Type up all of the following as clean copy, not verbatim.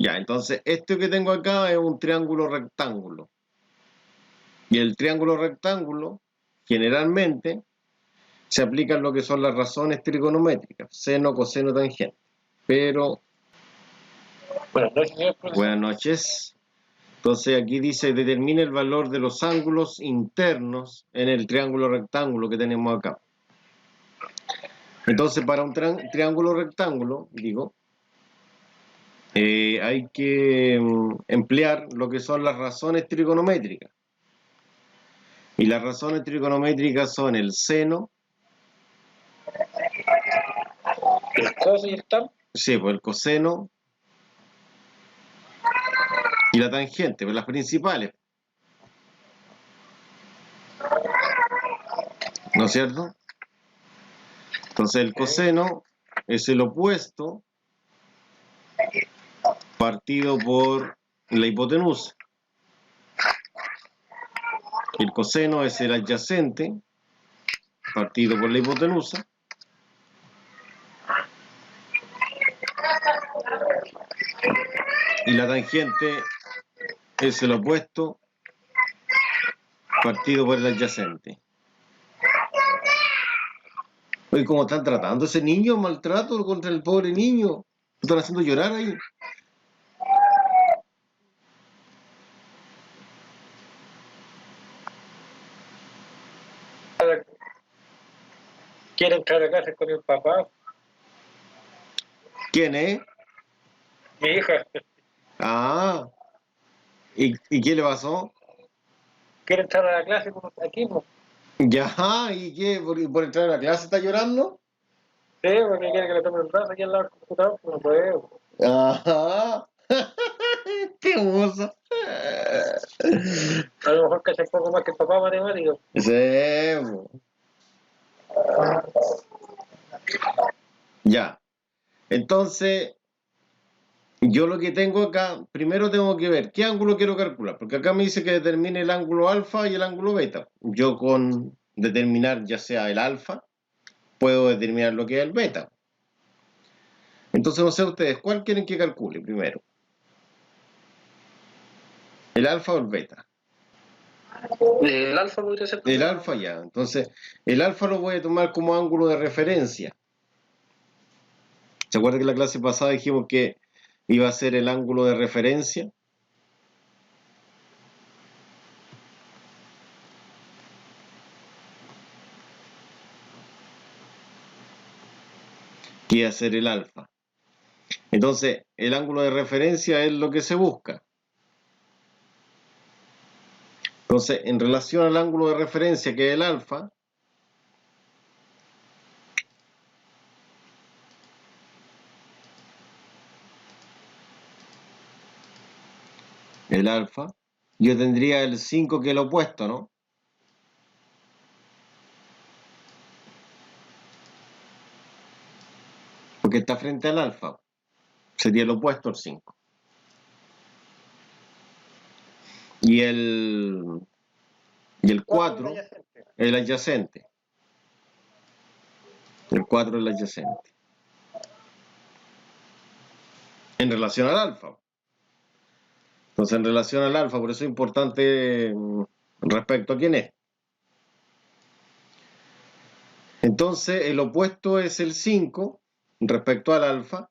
Ya, entonces, esto que tengo acá es un triángulo rectángulo. Y el triángulo rectángulo, generalmente, se aplican lo que son las razones trigonométricas, seno, coseno, tangente. Pero, Buenas noches, señor profesor. buenas noches. Entonces aquí dice, determine el valor de los ángulos internos en el triángulo rectángulo que tenemos acá. Entonces, para un triángulo rectángulo, digo, hay que emplear lo que son las razones trigonométricas. Y las razones trigonométricas son el seno, ¿El cos y el tan? sí, pues el coseno y la tangente, pues las principales. ¿No es cierto? Entonces el coseno es el opuesto partido por la hipotenusa. El coseno es el adyacente partido por la hipotenusa. Y la tangente es el opuesto partido por el adyacente. Oye, ¿cómo están tratando a ese niño? Maltrato contra el pobre niño. Lo están haciendo llorar ahí. Quiere entrar a casa con el papá, ¿Quién es? mi hija. Ah, ¿y qué le pasó? Quiere entrar a la clase aquí, pues. Ya, ¿y qué? ¿Por entrar a la clase está llorando? Sí, porque quiere que le tome el brazo aquí al lado del computador, pues no puede. Ajá. Qué hermoso. A lo mejor cacha un poco más que el papá matemático. Sí, ya. Entonces, yo lo que tengo acá, primero tengo que ver qué ángulo quiero calcular, porque acá me dice que determine el ángulo alfa y el ángulo beta. Yo con determinar ya sea el alfa, puedo determinar lo que es el beta. Entonces, no sé ustedes, ¿cuál quieren que calcule primero? ¿El alfa o el beta? El alfa podría ser. El alfa ya. Entonces, el alfa lo voy a tomar como ángulo de referencia. ¿Se acuerdan que en la clase pasada dijimos que iba a ser el ángulo de referencia? Que iba a ser el alfa. Entonces, el ángulo de referencia es lo que se busca. Entonces, en relación al ángulo de referencia, que es el alfa, yo tendría el 5 que es el opuesto, ¿no? Porque está frente al alfa. Sería el opuesto al 5. Y el 4 es el adyacente. El 4 es el adyacente. En relación al alfa. Entonces, en relación al alfa, por eso es importante respecto a quién es. Entonces, el opuesto es el 5 respecto al alfa.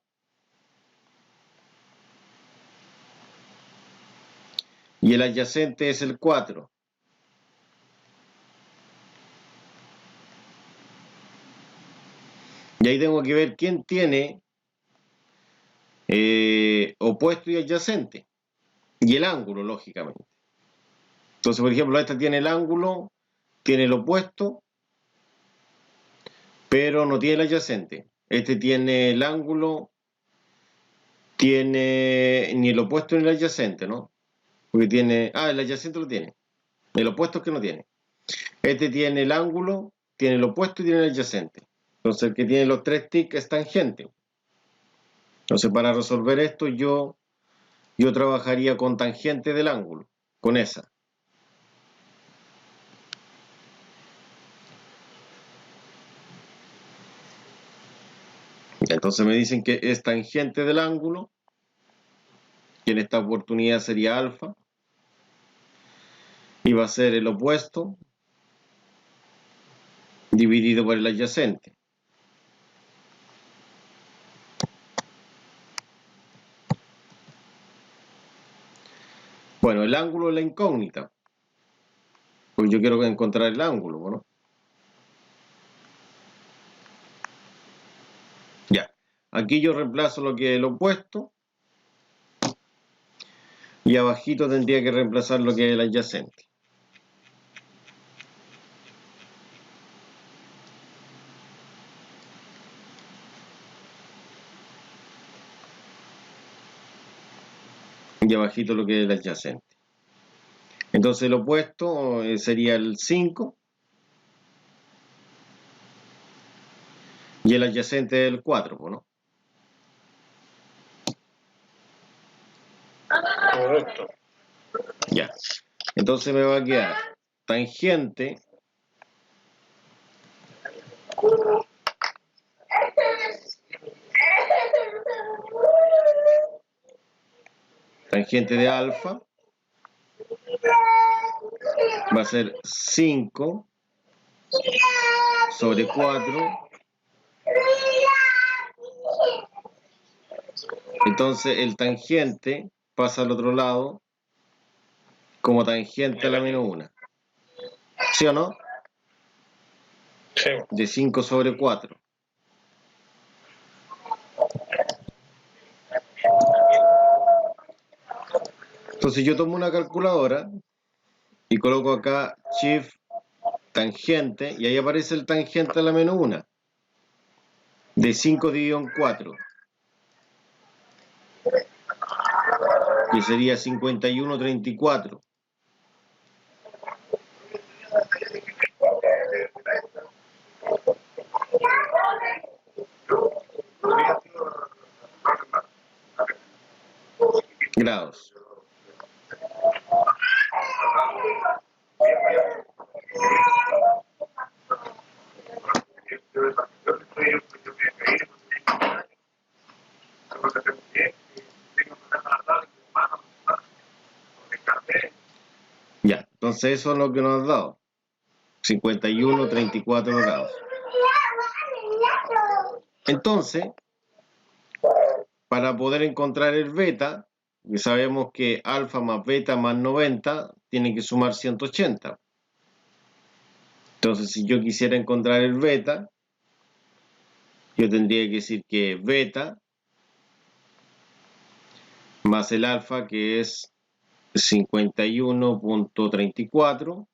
Y el adyacente es el 4. Y ahí tengo que ver quién tiene opuesto y adyacente. Y el ángulo, lógicamente. Entonces, por ejemplo, esta tiene el ángulo, tiene el opuesto, pero no tiene el adyacente. Este tiene el ángulo, tiene ni el opuesto ni el adyacente, ¿no? Porque tiene... Ah, el adyacente lo tiene. El opuesto es que no tiene. Este tiene el ángulo, tiene el opuesto y tiene el adyacente. Entonces, el que tiene los tres tics es tangente. Entonces, para resolver esto, yo trabajaría con tangente del ángulo, con esa. Entonces me dicen que es tangente del ángulo. que en esta oportunidad sería alfa, y va a ser el opuesto dividido por el adyacente. Bueno, el ángulo es la incógnita, pues yo quiero encontrar el ángulo, ¿no? Ya, aquí yo reemplazo lo que es el opuesto, y abajito tendría que reemplazar lo que es el adyacente. Y abajito lo que es el adyacente. Entonces el opuesto sería el 5 y el adyacente es el 4, ¿no? Correcto. Ya. Entonces me va a quedar tangente de alfa va a ser 5 sobre 4. Entonces el tangente pasa al otro lado como tangente a la menos 1. ¿Sí o no? Sí. De 5 sobre 4. Entonces yo tomo una calculadora y coloco acá shift tangente y ahí aparece el tangente a la menos 1 de 5 dividido en 4, que sería 51,34. Grados. Ya, entonces eso es lo que nos ha dado. 51,34 grados. Entonces, para poder encontrar el beta, sabemos que alfa más beta más 90 tiene que sumar 180. Entonces, si yo quisiera encontrar el beta, yo tendría que decir que beta más el alfa, que es 51,34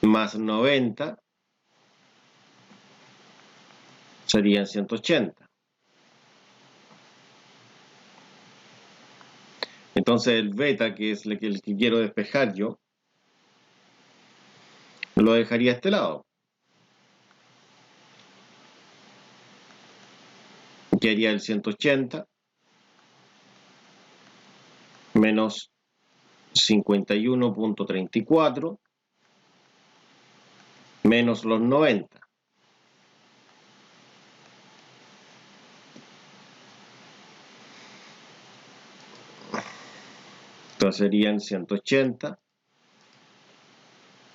más 90 serían 180. Entonces el beta, que es el que quiero despejar yo, lo dejaría a este lado. Que haría el 180 menos 51,34 menos los 90. Entonces serían 180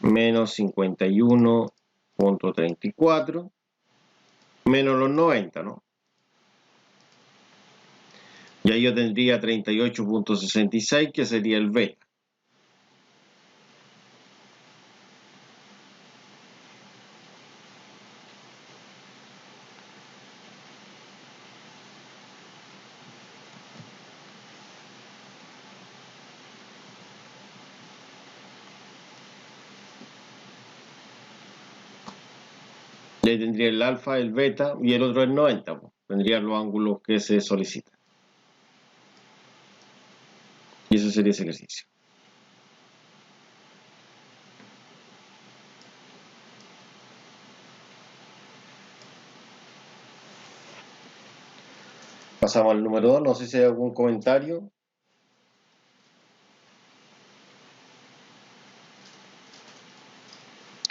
menos 51,34 menos los 90, ¿no? Y ahí yo tendría 38,66, que sería el beta. Y ahí tendría el alfa, el beta y el otro el 90. Pues. Tendría los ángulos que se solicitan. Y eso sería ese ejercicio. Pasamos al número 2. No sé si hay algún comentario.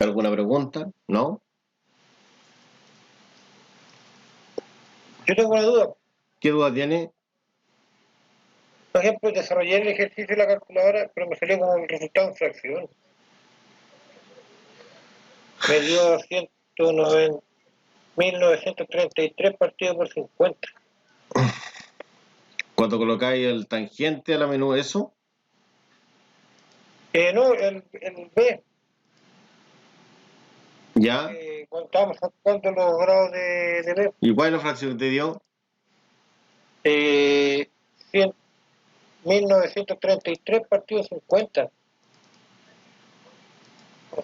¿Alguna pregunta? ¿No? Yo tengo una duda. ¿Qué duda tiene? Por ejemplo, desarrollé el ejercicio de la calculadora, pero me salió como un resultado en fracción. Me dio 1933 partido por 50. Cuando colocáis el tangente a la menú, eso, No, el B, ya. cuando estábamos sacando los grados de B, ¿Y cuál es la fracción que te dio? 1933 partido 50.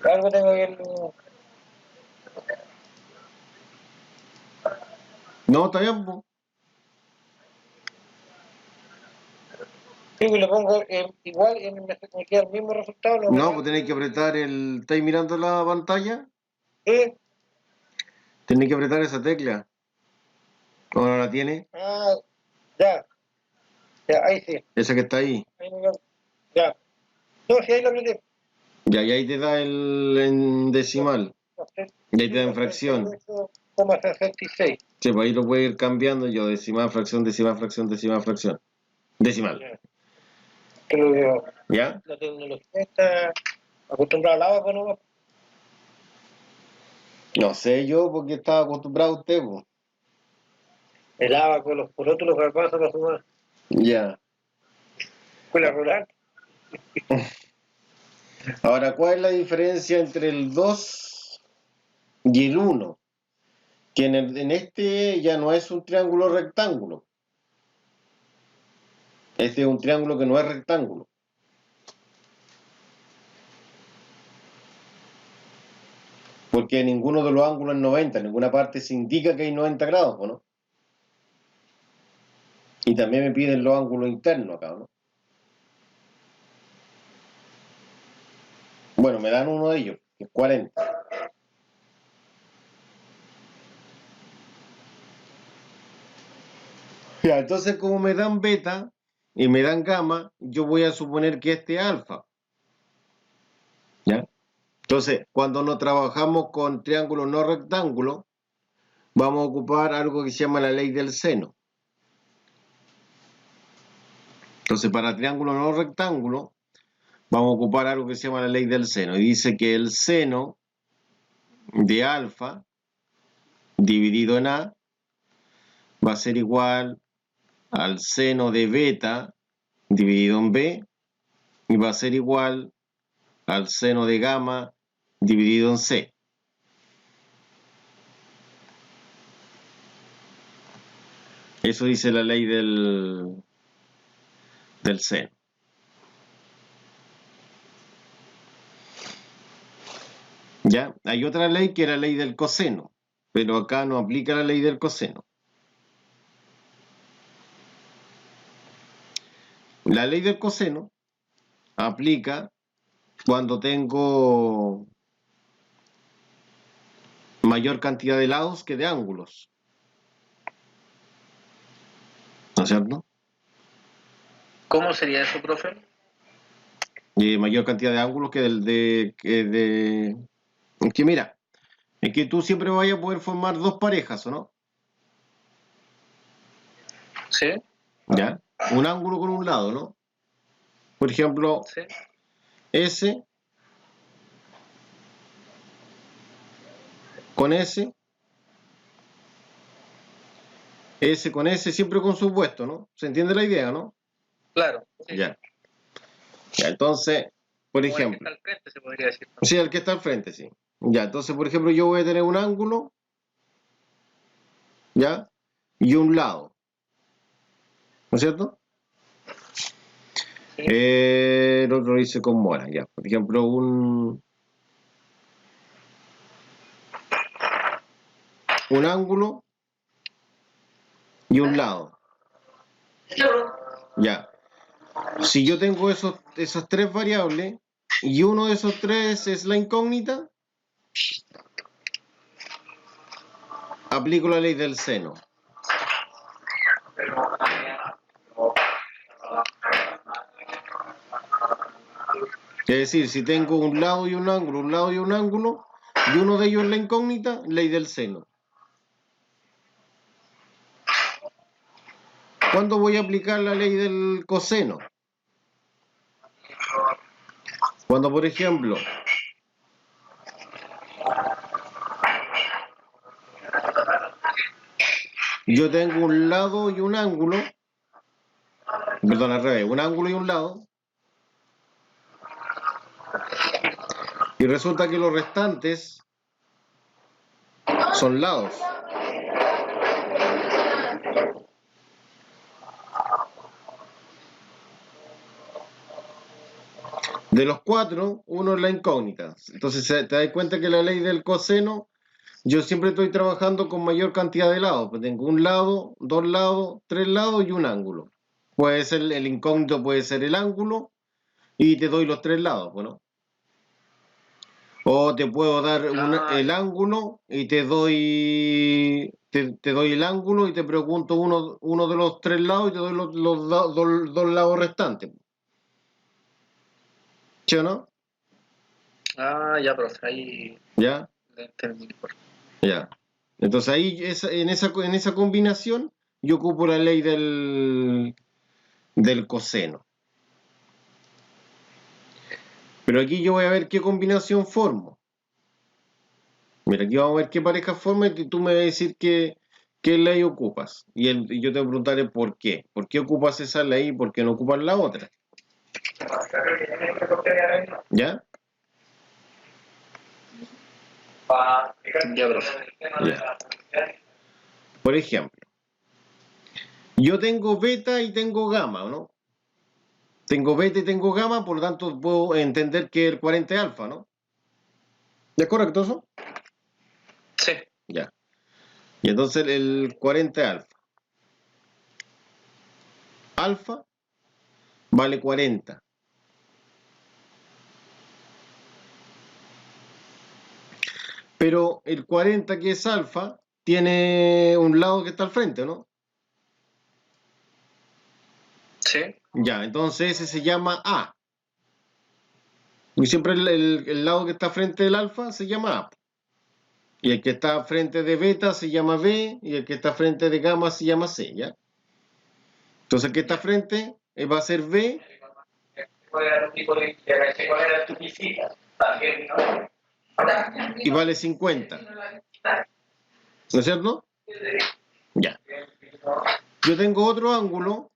Algo tengo que... No, está bien, po. Sí, le pongo igual, me queda el mismo resultado. No, pues tenéis que apretar el... ¿Estáis mirando la pantalla? Sí. Tenéis que apretar esa tecla. ¿O no la tiene? Ah, ya. Ya, ahí sí. Esa que está ahí. Ahí ya. No, sí, ahí lo apreté. Ya, y ahí te da el en decimal. Y ahí te da en fracción. 38,66. Sí, pues ahí lo puedes ir cambiando yo, decimal, fracción, decimal, fracción, decimal, fracción. Decimal. Pero ¿Ya? la tecnología está acostumbrada al agua, ¿no? No sé yo porque estaba acostumbrado a usted, pues. El agua con los porotos, los garbanzos, para sumar. Ya. Escuela rural. Ahora, ¿cuál es la diferencia entre el 2 y el 1? Que en este ya no es un triángulo rectángulo. Este es un triángulo que no es rectángulo. Porque ninguno de los ángulos es 90, en ninguna parte se indica que hay 90 grados, ¿no? Y también me piden los ángulos internos acá, ¿no? Bueno, me dan uno de ellos, que es 40. Ya, entonces como me dan beta y me dan gamma, yo voy a suponer que este es alfa. ¿Ya? Entonces, cuando nos trabajamos con triángulos no rectángulos, vamos a ocupar algo que se llama la ley del seno. Entonces, para triángulo no rectángulo, vamos a ocupar algo que se llama la ley del seno. Y dice que el seno de alfa dividido en A va a ser igual al seno de beta dividido en B y va a ser igual al seno de gamma dividido en C. Eso dice la ley del seno. ¿Ya? Hay otra ley que es la ley del coseno, pero acá no aplica la ley del coseno. La ley del coseno aplica cuando tengo mayor cantidad de lados que de ángulos. ¿No es cierto? ¿Cómo sería eso, profe? Mayor cantidad de ángulos que Es que mira, es que tú siempre vayas a poder formar dos parejas, ¿o no? Sí. ¿Ya? Un ángulo con un lado, ¿no? Por ejemplo, Sí. S con S, S con S, siempre con su opuesto, ¿no? ¿Se entiende la idea, no? Claro. Sí. Ya. Ya, entonces, por Como el que ejemplo, está al frente, se podría decir. sí, el que está al frente, sí. Ya, entonces, por ejemplo, yo voy a tener un ángulo, ¿ya? Y un lado, ¿no es cierto? Sí. El otro dice con mora, ya. Por ejemplo, un ángulo y un lado. Ya. Si yo tengo esas tres variables y uno de esos tres es la incógnita, aplico la ley del seno. Es decir, si tengo un lado y un ángulo, un lado y un ángulo, y uno de ellos es la incógnita, ley del seno. ¿Cuándo voy a aplicar la ley del coseno? Cuando, por ejemplo, yo tengo un lado y un ángulo, perdón, al revés, un ángulo y un lado, y resulta que los restantes son lados. De los cuatro, uno es la incógnita. Entonces te das cuenta que la ley del coseno, yo siempre estoy trabajando con mayor cantidad de lados. Pues tengo un lado, dos lados, tres lados y un ángulo. Puede ser el incógnito, puede ser el ángulo, y te doy los tres lados, bueno. O te puedo dar el ángulo y te doy el ángulo y te pregunto uno de los tres lados y te doy los dos lados restantes. ¿Sí o no? Ya, profe, ahí ¿Ya? lo entendí. Ya. Entonces ahí en esa combinación yo ocupo la ley del coseno. Pero aquí yo voy a ver qué combinación formo. Mira, aquí vamos a ver qué pareja forma y tú me vas a decir qué ley ocupas. Y yo te preguntaré por qué. ¿Por qué ocupas esa ley y por qué no ocupas la otra? ¿Ya? Ya, profe. Ya. Por ejemplo, yo tengo beta y tengo gamma, ¿no? Tengo beta y tengo gamma, por lo tanto puedo entender que el 40 es alfa, ¿no? ¿Es correcto eso? Sí. Ya. Y entonces el 40 es alfa. Alfa vale 40. Pero el 40 que es alfa tiene un lado que está al frente, ¿no? Sí. Ya, entonces ese se llama A. Y siempre el lado que está frente del alfa se llama A. Y el que está frente de beta se llama B, y el que está frente de gamma se llama C, ¿ya? Entonces el que está frente va a ser B. Y vale 50. ¿No es cierto? Ya. Yo tengo otro ángulo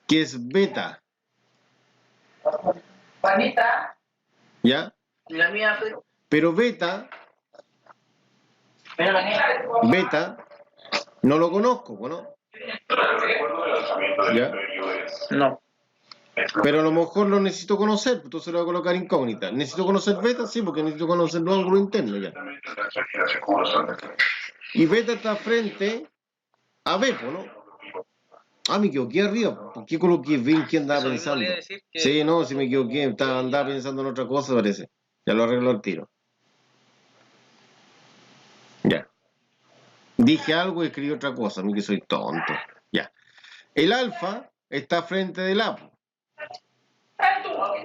que es beta. ¿Ya? Pero beta no lo conozco, ¿no? ¿Ya? No. Pero a lo mejor lo necesito conocer, entonces lo voy a colocar incógnita. ¿Necesito conocer beta? Sí, porque necesito conocer los ángulos internos ya. Y beta está frente a B, ¿no? Ah, me equivoqué arriba. ¿Por qué coloqué B? ¿En qué andaba pensando? Sí, no, si me equivoqué, andaba pensando en otra cosa, parece. Ya lo arreglo al tiro. Ya. Dije algo y escribí otra cosa, a mí que soy tonto. Ya. El alfa está frente del A.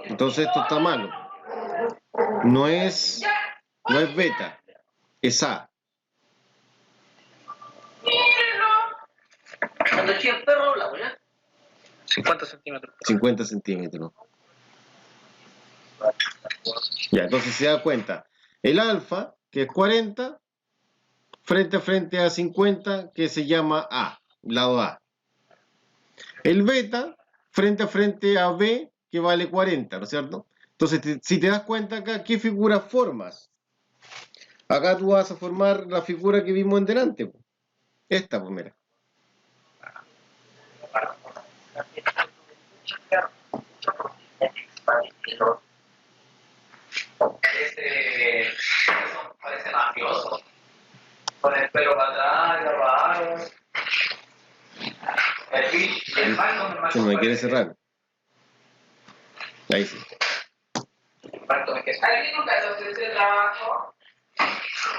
Entonces esto está malo. No es beta, es A. Cuando decía el perro, la voy 50 centímetros. 50 centímetros. Ya, entonces se da cuenta. El alfa, que es 40, frente a frente a 50, que se llama A, lado A. El beta, frente a frente a B, que vale 40, ¿no es cierto? Entonces, si te das cuenta acá, ¿qué figura formas? Acá tú vas a formar la figura que vimos en delante. Esta, pues mira. Parece mafioso. Con el pelo para atrás, grabado. Se me quiere cerrar. Ahí sí. ¿Alguien nunca hace ese trabajo?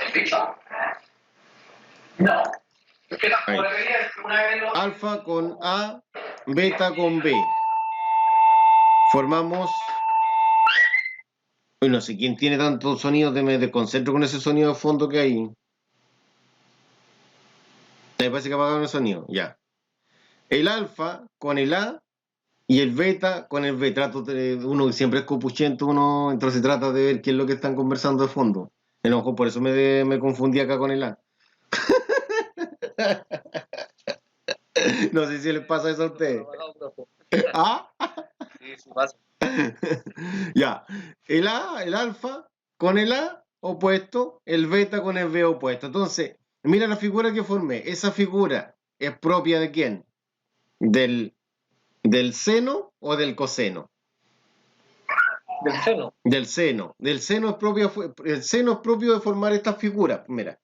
¿El bicho? No. Ahí. Alfa con A, beta con B. Formamos... Uy, no sé quién tiene tantos sonidos, me desconcentro con ese sonido de fondo que hay. Me parece que apagaron el sonido, ya. El alfa con el A y el beta con el B. Uno siempre es copuchento, uno, entonces trata de ver qué es lo que están conversando de fondo. A lo mejor por eso me confundí acá con el A. No sé si les pasa eso a ustedes. ¿Ah? Sí, sí pasa. Ya. El A, el alfa con el A opuesto, el beta con el B opuesto. Entonces, mira la figura que formé. Esa figura es propia de quién? ¿Del seno o del coseno? Del seno. Del seno. El seno es propio de formar estas figuras. Mira,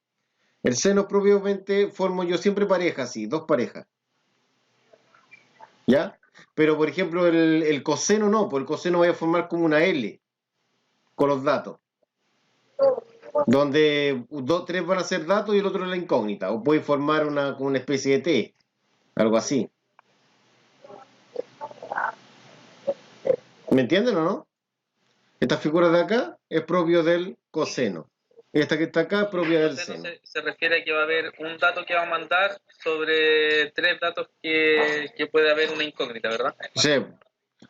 el seno propiamente formo yo siempre parejas, sí, dos parejas. ¿Ya? Pero por ejemplo, el coseno no, pues el coseno va a formar como una L con los datos. Donde tres van a ser datos y el otro es la incógnita. O puede formar como una especie de T, algo así. ¿Me entienden o no? Esta figura de acá es propio del coseno. Esta que está acá es propia del Coseno seno. se refiere a que va a haber un dato que va a mandar sobre tres datos que puede haber una incógnita, ¿verdad? Sí.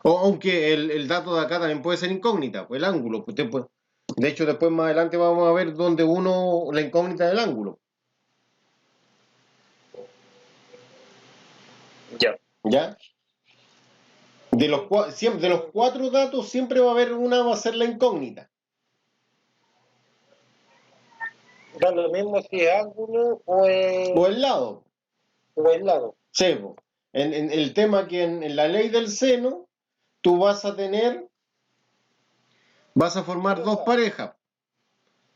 O aunque el dato de acá también puede ser incógnita, pues el ángulo. Pues de hecho, después más adelante vamos a ver dónde la incógnita del ángulo. Ya. ¿Ya? De los cuatro datos siempre va a haber una, va a ser la incógnita. Da lo mismo si es ángulo O el lado. o el lado. Sí, po. En el tema que en la ley del seno, tú vas a formar dos parejas,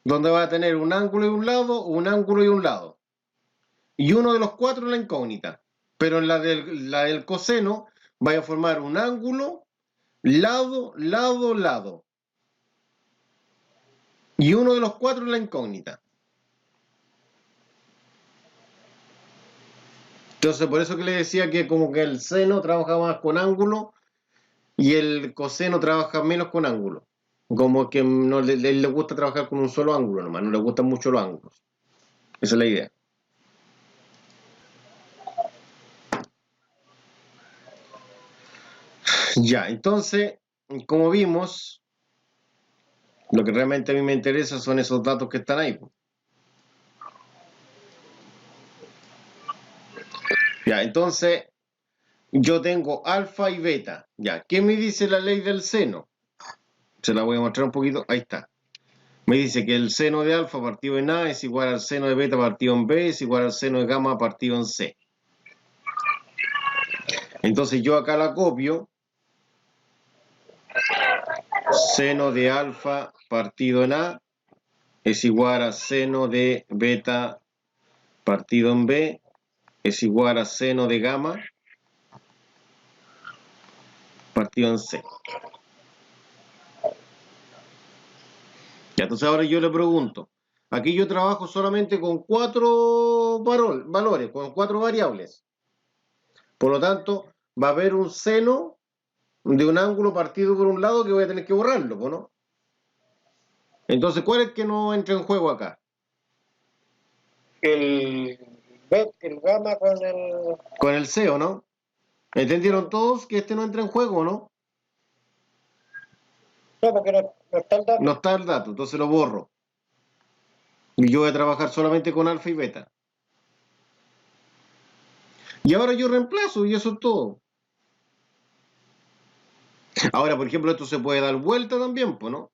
donde vas a tener un ángulo y un lado, un ángulo y un lado. Y uno de los cuatro es la incógnita. Pero en la del coseno, vas a formar un ángulo, lado, lado, lado. Y uno de los cuatro es la incógnita. Entonces, por eso que le decía que como que el seno trabaja más con ángulo y el coseno trabaja menos con ángulo. Como que no le gusta trabajar con un solo ángulo nomás, no le gustan mucho los ángulos. Esa es la idea. Ya, entonces, como vimos, lo que realmente a mí me interesa son esos datos que están ahí. Ya, entonces, yo tengo alfa y beta. Ya, ¿qué me dice la ley del seno? Se la voy a mostrar un poquito. Ahí está. Me dice que el seno de alfa partido en A es igual al seno de beta partido en B es igual al seno de gamma partido en C. Entonces yo acá la copio. Seno de alfa partido en A es igual a seno de beta partido en B es igual a seno de gamma partido en C. Ya, entonces ahora yo le pregunto, aquí yo trabajo solamente con cuatro valores, con cuatro variables. Por lo tanto, va a haber un seno de un ángulo partido por un lado que voy a tener que borrarlo, ¿no? Entonces, ¿cuál es el que no entra en juego acá? El gamma con el... Con el C, ¿o no? ¿Entendieron todos que este no entra en juego, no? No, porque no está el dato. No está el dato, entonces lo borro. Y yo voy a trabajar solamente con alfa y beta. Y ahora yo reemplazo y eso es todo. Ahora, por ejemplo, esto se puede dar vuelta también, pues, ¿no?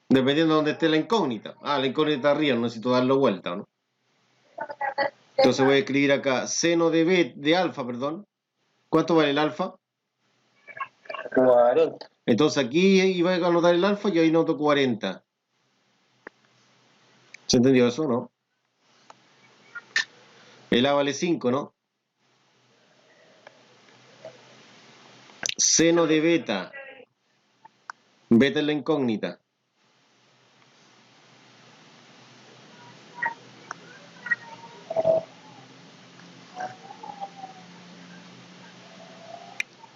Dependiendo de dónde esté la incógnita. Ah, la incógnita está arriba, no necesito darlo vuelta, ¿no? Entonces voy a escribir acá seno de alfa, perdón. ¿Cuánto vale el alfa? 40. Entonces aquí iba a anotar el alfa y ahí noto 40. ¿Se entendió eso, no? El A vale 5, ¿no? Seno de beta. Beta es la incógnita.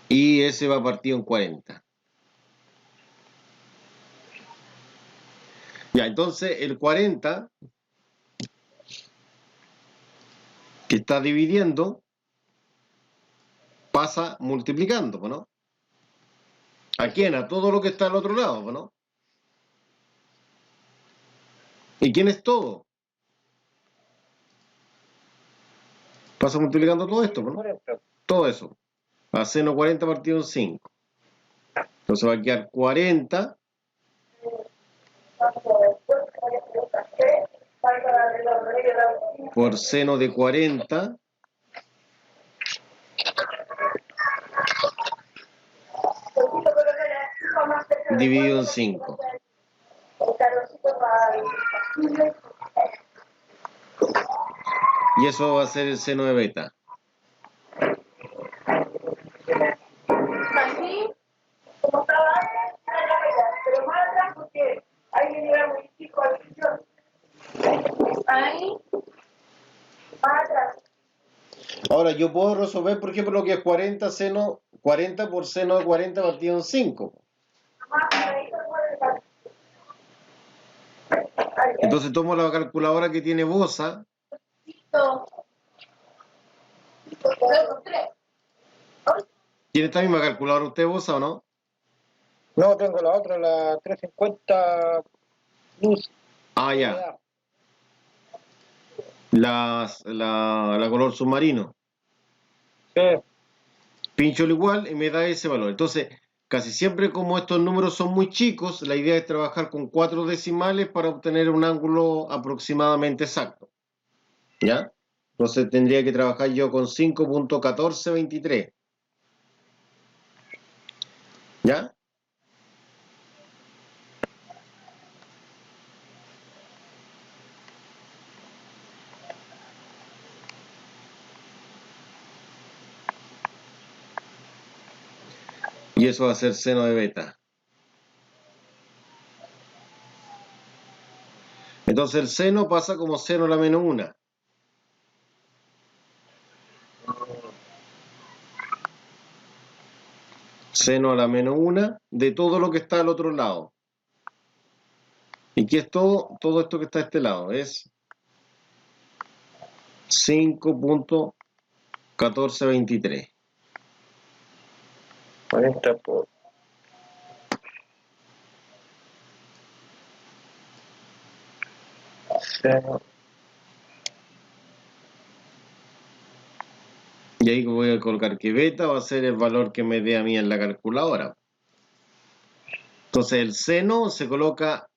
Y ese va partido en 40. Ya, entonces el 40, que está dividiendo, pasa multiplicando, ¿no? ¿A quién? A todo lo que está al otro lado, ¿no? ¿Y quién es todo? Pasa multiplicando todo esto, ¿no? Todo eso. A seno 40 partido en 5. Entonces va a quedar 40 por seno de 40 dividido en 5. Y eso va a ser el seno de beta. Así, como estaba antes, pero más atrás porque ahí era muy chico al sillón. Ahí, más atrás. Ahora yo puedo resolver, por ejemplo, lo que es 40 por seno de 40 partido en 5. Entonces tomo la calculadora que tiene Bosa. ¿Tiene esta misma calculadora usted, Bosa, o no? No, tengo la otra, la 350 Plus. Ah, ya. La color submarino. Sí. Pincho igual y me da ese valor. Entonces, casi siempre como estos números son muy chicos, la idea es trabajar con 4 decimales para obtener un ángulo aproximadamente exacto. ¿Ya? Entonces tendría que trabajar yo con 5.1423. ¿Ya? Y eso va a ser seno de beta. Entonces el seno pasa como seno a la menos 1. Seno a la menos 1 de todo lo que está al otro lado. ¿Y qué es todo? Todo esto que está a este lado. Es 5.1423. 40 por... Seno. Y ahí voy a colocar que beta va a ser el valor que me dé a mí en la calculadora. Entonces el seno se coloca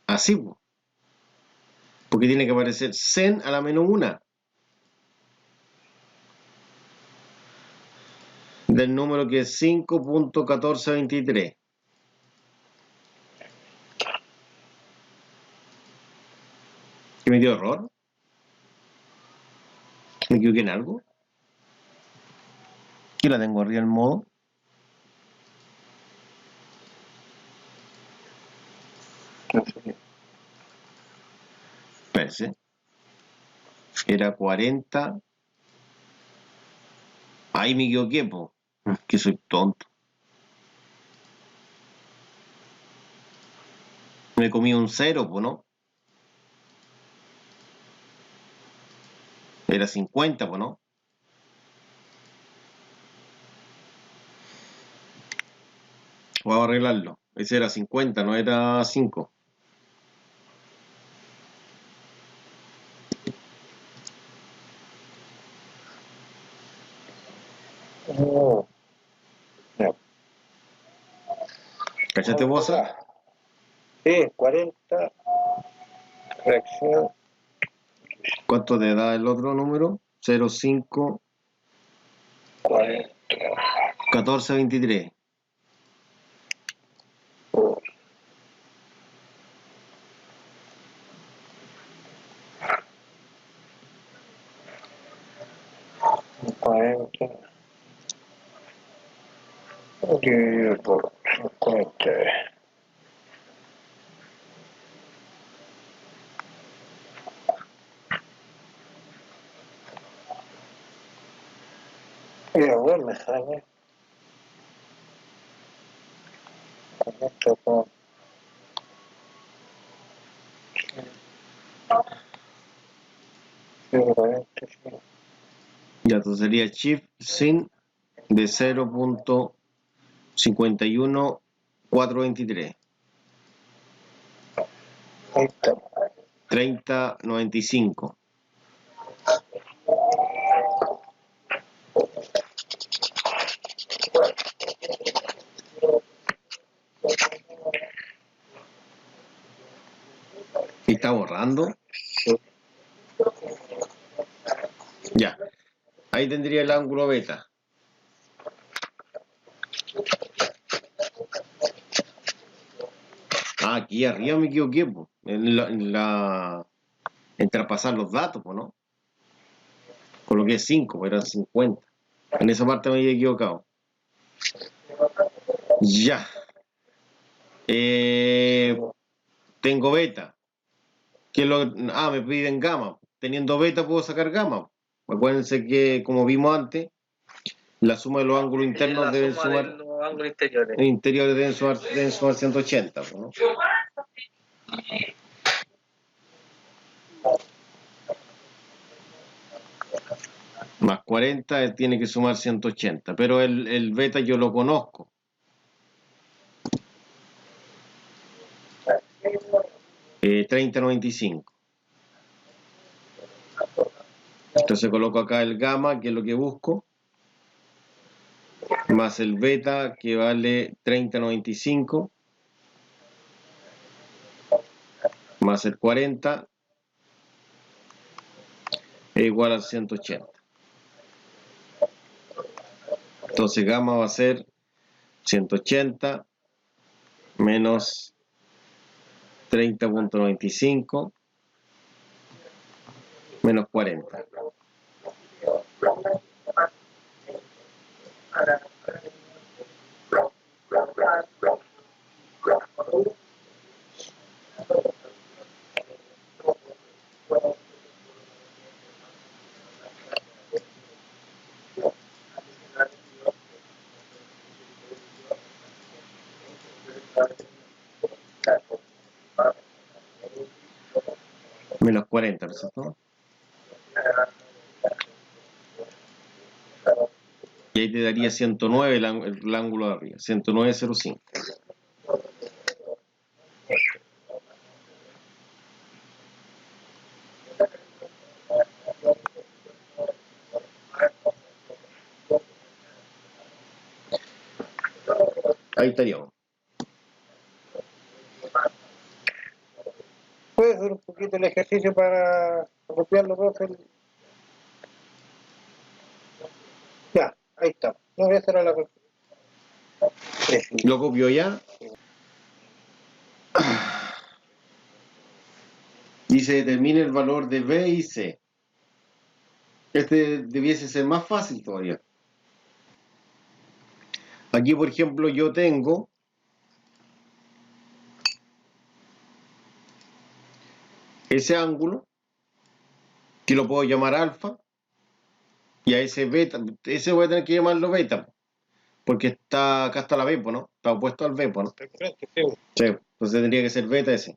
así, porque tiene que aparecer sen a la menos 1 del número que es 5.1423. ¿Que me dio error? ¿Me equivoqué en algo? ¿Qué la tengo arriba el modo? Espérense. Era 40. Ahí me equivoqué, po. Que soy tonto. Me comí un 0, po, ¿no? Era 50, po, ¿no? Vamos a arreglarlo. Ese era 50, no era 5. No. No. ¿Cachaste, Bosa? Sí, 40. Reacción. ¿Cuánto te da el otro número? 0,5, 40 1423. por 40 dividido por 50. Y ahora me sale con esto con 40. Ya, entonces sería shift sin de 0.51423. Ahí está. 3095. ¿Y está borrando? Ya. Ahí tendría el ángulo beta. Ah, aquí arriba me equivoqué, po. En traspasar los datos, pues, ¿no? Coloqué 5, pero eran 50. En esa parte me había equivocado. Ya. Tengo beta. Me piden gamma. Teniendo beta puedo sacar gamma. Acuérdense que, como vimos antes, la suma de los ángulos internos La deben suma sumar. de los ángulos interiores. Interiores deben sumar 180, ¿no? Más 40 tiene que sumar 180, pero el beta yo lo conozco. Eh, 3095. Entonces coloco acá el gamma, que es lo que busco, más el beta, que vale 3095, más el 40, es igual a 180. Entonces gamma va a ser 180 menos 30.95 menos 40. Menos 40, ¿no es cierto? Y ahí te daría 109 el ángulo de arriba, 109,05. Ahí estaríamos. Puedes hacer un poquito el ejercicio para copiarlo, profe. Ya, ahí está. No voy a hacer a la cosa. Lo copio ya. Y se determina el valor de B y C. Este debiese ser más fácil todavía. Aquí, por ejemplo, yo tengo ese ángulo, que lo puedo llamar alfa, y a ese beta, ese voy a tener que llamarlo beta, porque acá está la B, ¿no? Está opuesto al B, ¿no? Sí, entonces tendría que ser beta ese.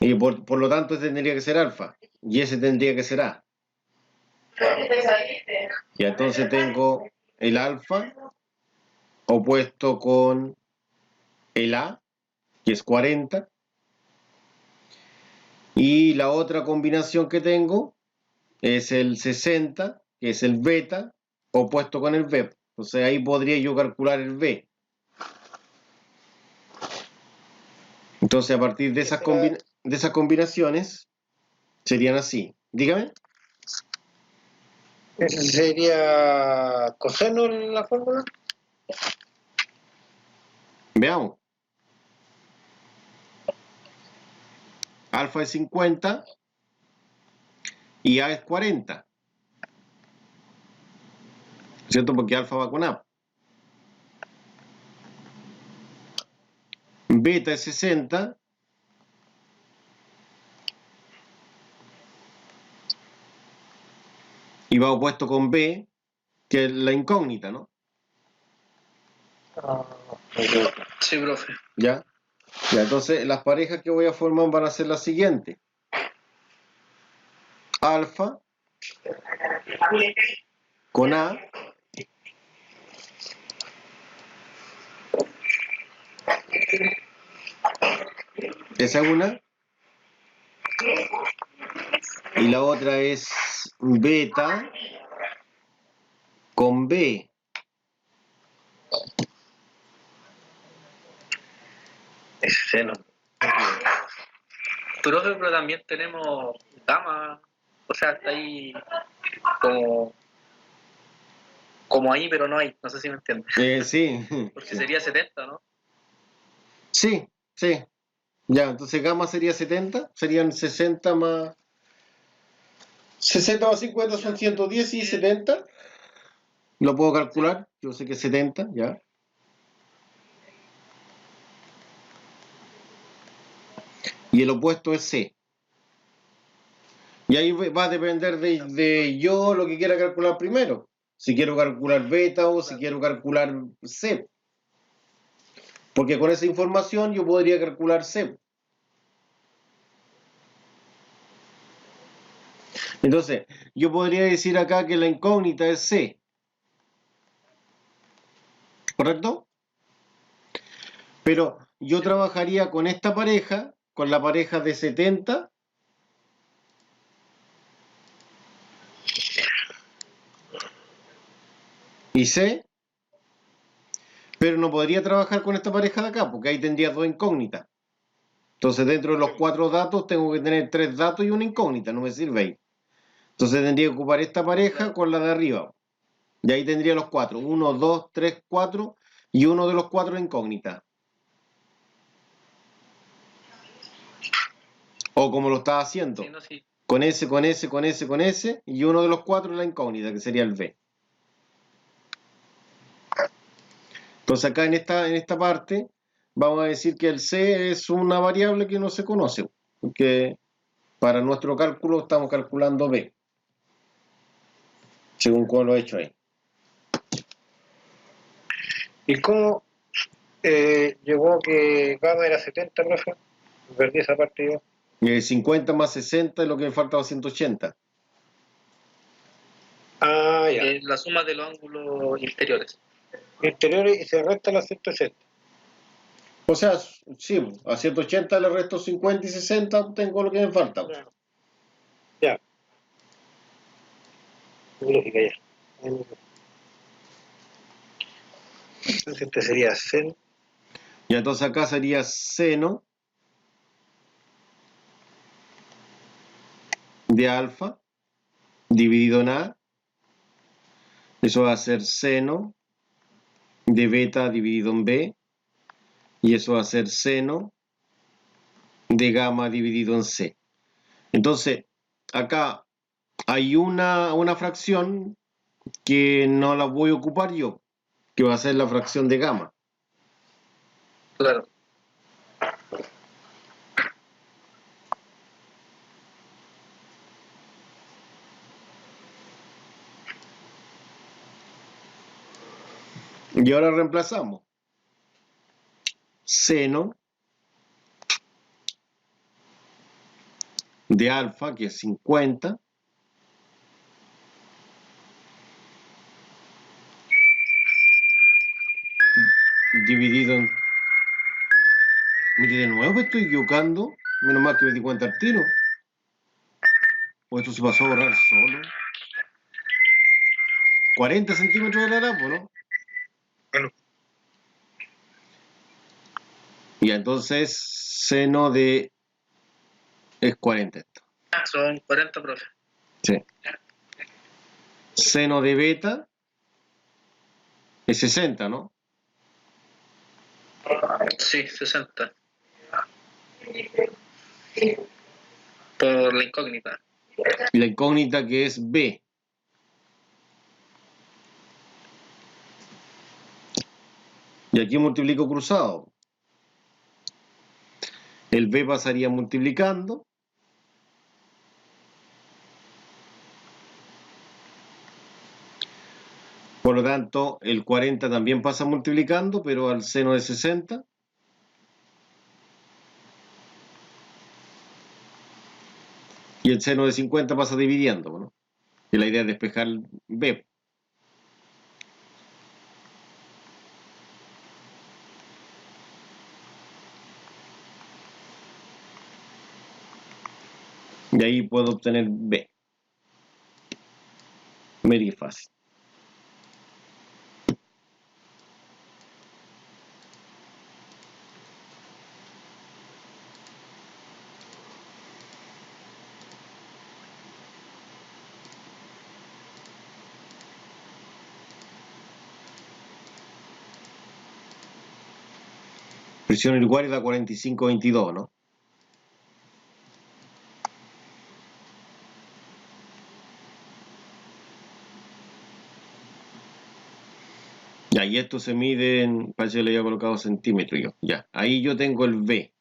Y por lo tanto, ese tendría que ser alfa, y ese tendría que ser A. Y entonces tengo el alfa opuesto con el A, que es 40, y la otra combinación que tengo es el 60, que es el beta, opuesto con el B. Entonces ahí podría yo calcular el B. Entonces a partir de esas combinaciones serían así. Dígame. ¿Ese sería coseno en la fórmula? Veamos. Alfa es 50 y A es 40. ¿Cierto? Porque alfa va con A. Beta es 60. Y va opuesto con B, que es la incógnita, ¿no? Sí, profe. ¿Ya? Ya, entonces las parejas que voy a formar van a ser las siguientes. Alfa con A. Esa es una. Y la otra es beta con B. Es seno. Pero también tenemos gamma, o sea, está ahí como ahí, pero no hay, no sé si me entiendes. Sí. Porque sería 70, ¿no? Sí, sí. Ya, entonces gamma sería 70, serían 60 más... 60 más 50 son 110 y 70. Lo puedo calcular, yo sé que es 70, ya. Y el opuesto es C. Y ahí va a depender de yo lo que quiera calcular primero. Si quiero calcular beta o si quiero calcular C. Porque con esa información yo podría calcular C. Entonces, yo podría decir acá que la incógnita es C. ¿Correcto? Pero yo trabajaría con esta pareja, con la pareja de 70. Y C, pero no podría trabajar con esta pareja de acá, porque ahí tendría dos incógnitas. Entonces, dentro de los 4 datos, tengo que tener 3 datos y una incógnita, no me sirve ahí. Entonces, tendría que ocupar esta pareja con la de arriba. Y ahí tendría los 4. 1, 2, 3, 4, y uno de los 4 es incógnita. O como lo estaba haciendo, Sí, no, sí. con S, con S, con S, con S, y uno de los 4 es la incógnita, que sería el B. Entonces acá en esta parte vamos a decir que el C es una variable que no se conoce, porque para nuestro cálculo estamos calculando B, según como lo he hecho ahí. ¿Y cómo llegó que gamma era 70, profe? Perdí esa parte yo. 50 más 60 es lo que me faltaba 180. Ah, ya. La suma de los ángulos inferiores. Interiores y se resta la 160. O sea, sí, a 180 le resto 50 y 60, tengo lo que me falta. Claro. Ya. Lógica ya. Entonces este sería seno. Y entonces acá sería seno de alfa dividido en A. Eso va a ser seno de beta dividido en B. Y eso va a ser seno de gamma dividido en C. Entonces, acá hay una fracción que no la voy a ocupar yo, que va a ser la fracción de gamma. Claro. Y ahora reemplazamos seno de alfa, que es 50, dividido en... Mire, de nuevo me estoy equivocando. Menos mal que me di cuenta al tiro. O esto se pasó a borrar solo. 40 centímetros de la ¿no? Bueno. Y entonces seno de... es 40 esto. Son 40, profe. Sí. Seno de beta es 60, ¿no? Sí, 60. Por la incógnita. Y la incógnita que es B. Y aquí multiplico cruzado. El B pasaría multiplicando. Por lo tanto, el 40 también pasa multiplicando, pero al seno de 60. Y el seno de 50 pasa dividiendo, ¿no? Y la idea es despejar B. Y ahí puedo obtener B. Muy fácil. Presión igual es la 45-22, ¿no? Ya, y esto se mide en, parece que le había colocado centímetros yo. Ya, ahí yo tengo el V.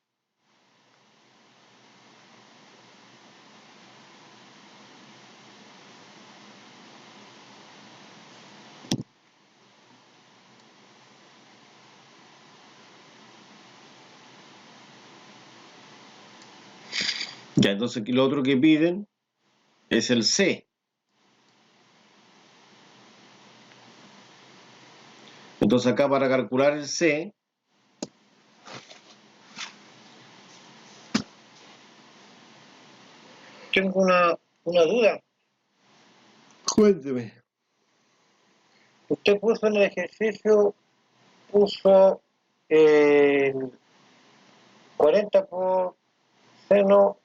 Ya, entonces lo otro que piden es el C. Entonces acá para calcular el C, Tengo una duda. cuénteme. Usted puso en el ejercicio, puso el 40 por seno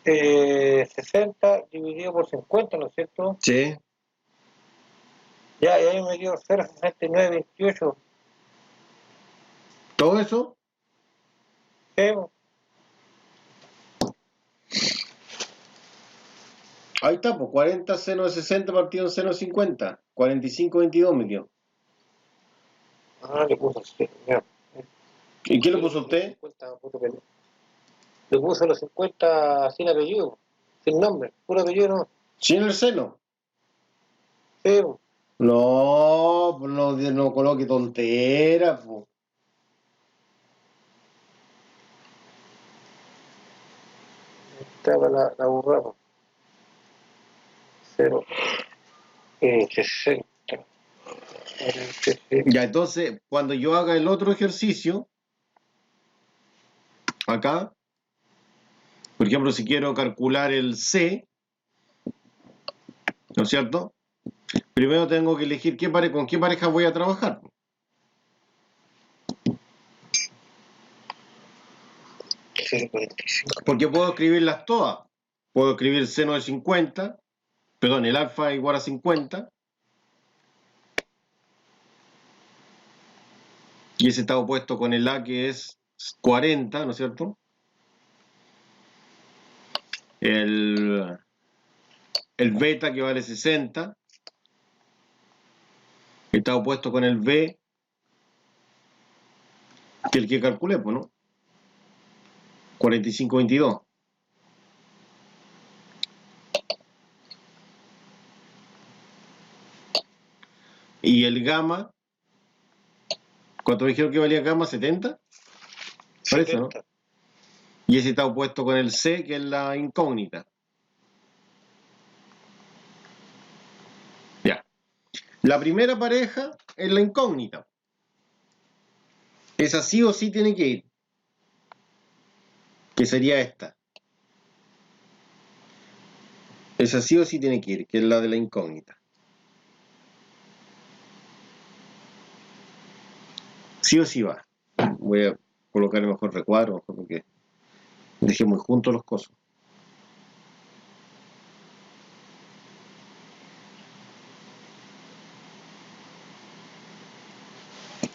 60 dividido por 50, ¿no es cierto? Sí. Ya, y ahí me dio 0,6928. ¿Todo eso? ¿Sí? Ahí está, pues 40 seno de 60 partido en seno de 50. 45-22 me quedó. Ah, le puso así, ya. ¿Y qué le puso usted? 50, puro apellido. Le puso los 50 sin apellido, sin nombre, puro apellido, ¿no? ¿Sin el seno? Sí, No, pues no coloque tontera, pues. estaba la burrada. 0,60. Ya, entonces, cuando yo haga el otro ejercicio, acá, por ejemplo, si quiero calcular el C, ¿no es cierto? Primero tengo que elegir con qué pareja voy a trabajar. Porque puedo escribirlas todas. Puedo escribir seno de 50, perdón, el alfa igual a 50, y ese está opuesto con el A que es 40, ¿no es cierto? El beta que vale 60 está opuesto con el B, que es el que calculé, pues, ¿no? 45-22. Y el gamma, ¿cuánto dijeron que valía gamma? ¿70? Parece, ¿no? Y ese está opuesto con el C, que es la incógnita. Ya. La primera pareja es la incógnita. Esa sí o sí tiene que ir. Que sería esta. Esa sí o sí tiene que ir, que es la de la incógnita. Sí o sí va. Voy a colocar el mejor recuadro, mejor porque dejé muy juntos los cosos.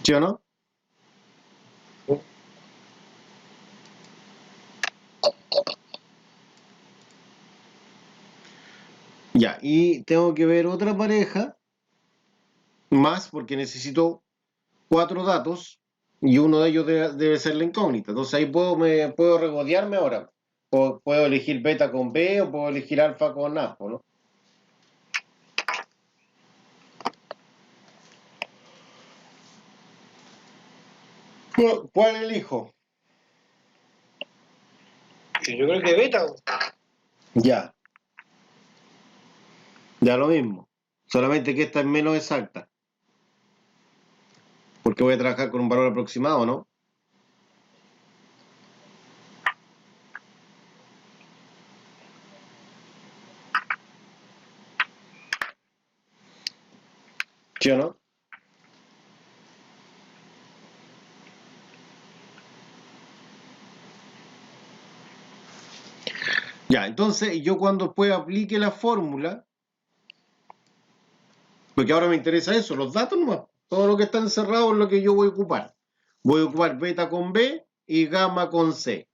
¿Sí o no? Ya, y tengo que ver otra pareja más porque necesito 4 datos y uno de ellos debe ser la incógnita. Entonces ahí puedo regodearme ahora. Puedo elegir beta con B o puedo elegir alfa con A, ¿no? ¿Cuál elijo? Yo creo que beta. Ya. Ya lo mismo. Solamente que esta es menos exacta. Porque voy a trabajar con un valor aproximado, ¿no? ¿Sí o no? Ya, entonces yo cuando después aplique la fórmula, porque ahora me interesa eso, los datos nomás, todo lo que está encerrado es lo que yo voy a ocupar. Voy a ocupar beta con B y gamma con C.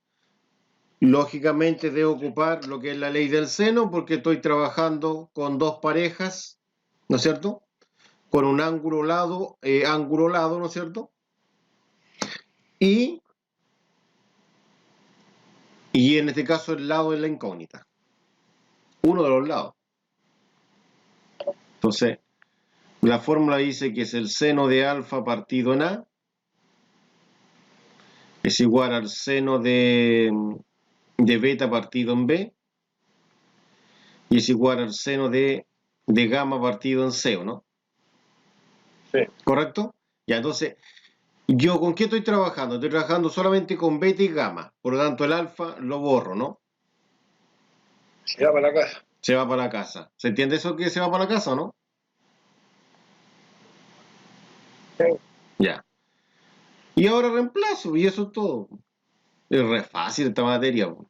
Lógicamente debo ocupar lo que es la ley del seno porque estoy trabajando con dos parejas, ¿no es cierto? Con un ángulo lado, ¿no es cierto? Y en este caso el lado es la incógnita. Uno de los lados. Entonces, la fórmula dice que es el seno de alfa partido en A es igual al seno de beta partido en B y es igual al seno de gamma partido en C, ¿no? Sí. ¿Correcto? Ya, entonces, ¿yo con qué estoy trabajando? Estoy trabajando solamente con beta y gamma, por lo tanto el alfa lo borro, ¿no? Se va para la casa. Se va para la casa. ¿Se entiende eso que se va para la casa, no? Sí. Ya. Y ahora reemplazo, y eso es todo. Es re fácil esta materia, ¿o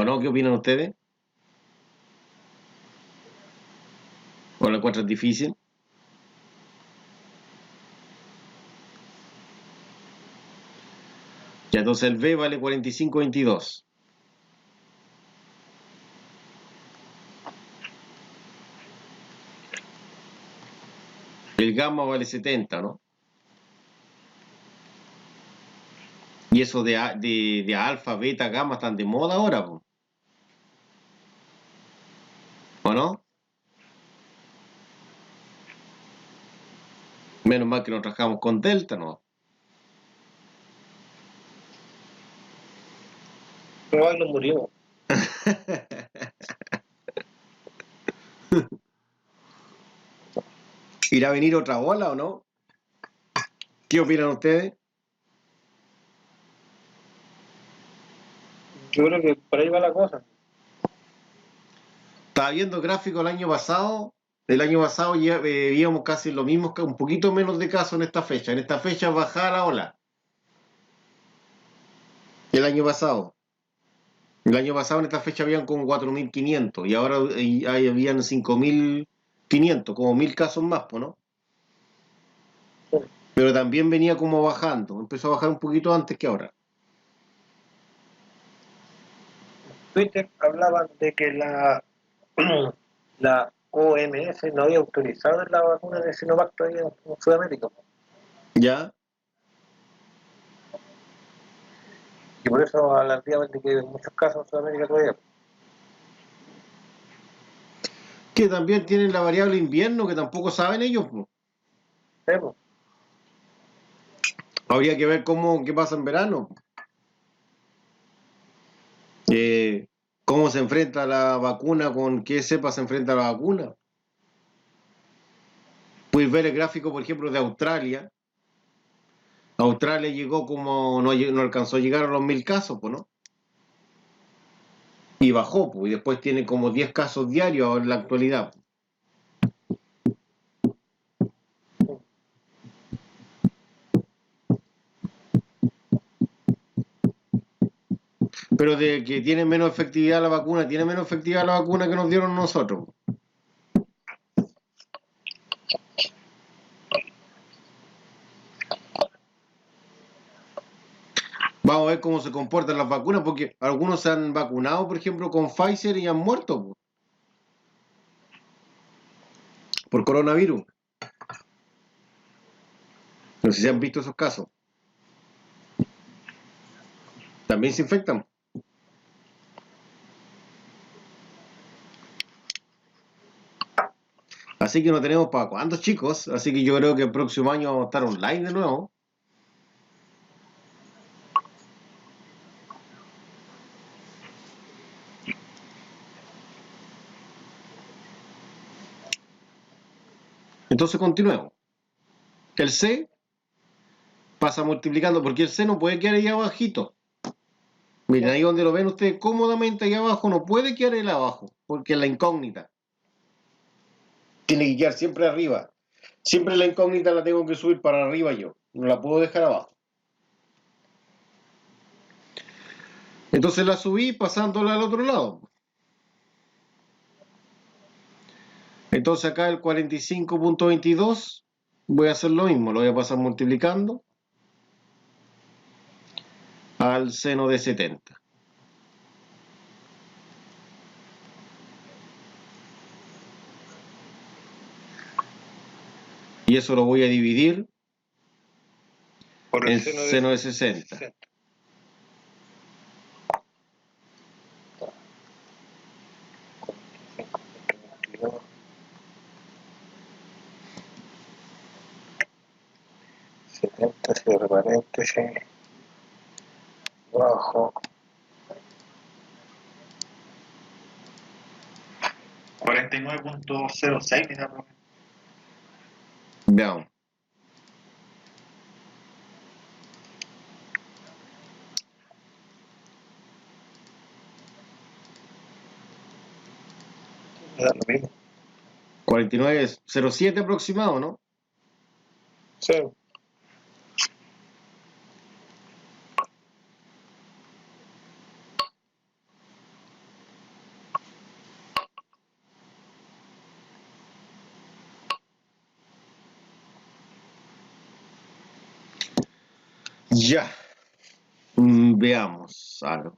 no? ¿Qué opinan ustedes? ¿O la encuentran difícil? Ya, entonces el B vale 45,22. El gamma vale 70, ¿no? Y eso de alfa, beta, gamma están de moda ahora, po. ¿O no? Menos mal que nos trabajamos con delta, ¿no? No, nos murimos. ¿Irá a venir otra ola o no? ¿Qué opinan ustedes? Yo creo que por ahí va la cosa. Estaba viendo gráficos el año pasado. El año pasado ya veíamos casi lo mismo, un poquito menos de casos en esta fecha. En esta fecha bajaba la ola. El año pasado. El año pasado en esta fecha habían como 4.500 y ahora ahí habían 5.500, como 1.000 casos más, pues, ¿no? Sí. Pero también venía como bajando. Empezó a bajar un poquito antes que ahora. Twitter hablaban de que la OMS no había autorizado la vacuna de Sinovac todavía en Sudamérica. ¿Ya? Y por eso alardeaban de que en muchos casos en Sudamérica todavía. Que también tienen la variable invierno, que tampoco saben ellos, pues. Sí, pues. Habría que ver qué pasa en verano. Cómo se enfrenta la vacuna, con qué cepa se enfrenta la vacuna. Puedes ver el gráfico, por ejemplo, de Australia. Australia llegó como, no alcanzó a llegar a los 1.000 casos, pues, ¿no? Y bajó, pues, y después tiene como 10 casos diarios en la actualidad. Pero de que tiene menos efectividad la vacuna, tiene menos efectividad la vacuna que nos dieron nosotros. Vamos a ver cómo se comportan las vacunas, porque algunos se han vacunado, por ejemplo, con Pfizer y han muerto, pues, por coronavirus. No sé si han visto esos casos. También se infectan. Así que no tenemos para cuándo, chicos. Así que yo creo que el próximo año vamos a estar online de nuevo. Entonces continuemos. El C pasa multiplicando, porque el C no puede quedar ahí abajito. Miren, ahí donde lo ven ustedes cómodamente ahí abajo, no puede quedar ahí abajo, porque es la incógnita. Tiene que quedar siempre arriba. Siempre la incógnita la tengo que subir para arriba yo. No la puedo dejar abajo. Entonces la subí pasándola al otro lado. Entonces acá el 45.22 voy a hacer lo mismo. Lo voy a pasar multiplicando al seno de 70. Y eso lo voy a dividir Por en el seno de 60. Cierre paréntesis, bajo 49.06, mira, profe. Veamos. da lo mismo. 49.07 aproximado, ¿no? Sí. Ya. Veamos algo.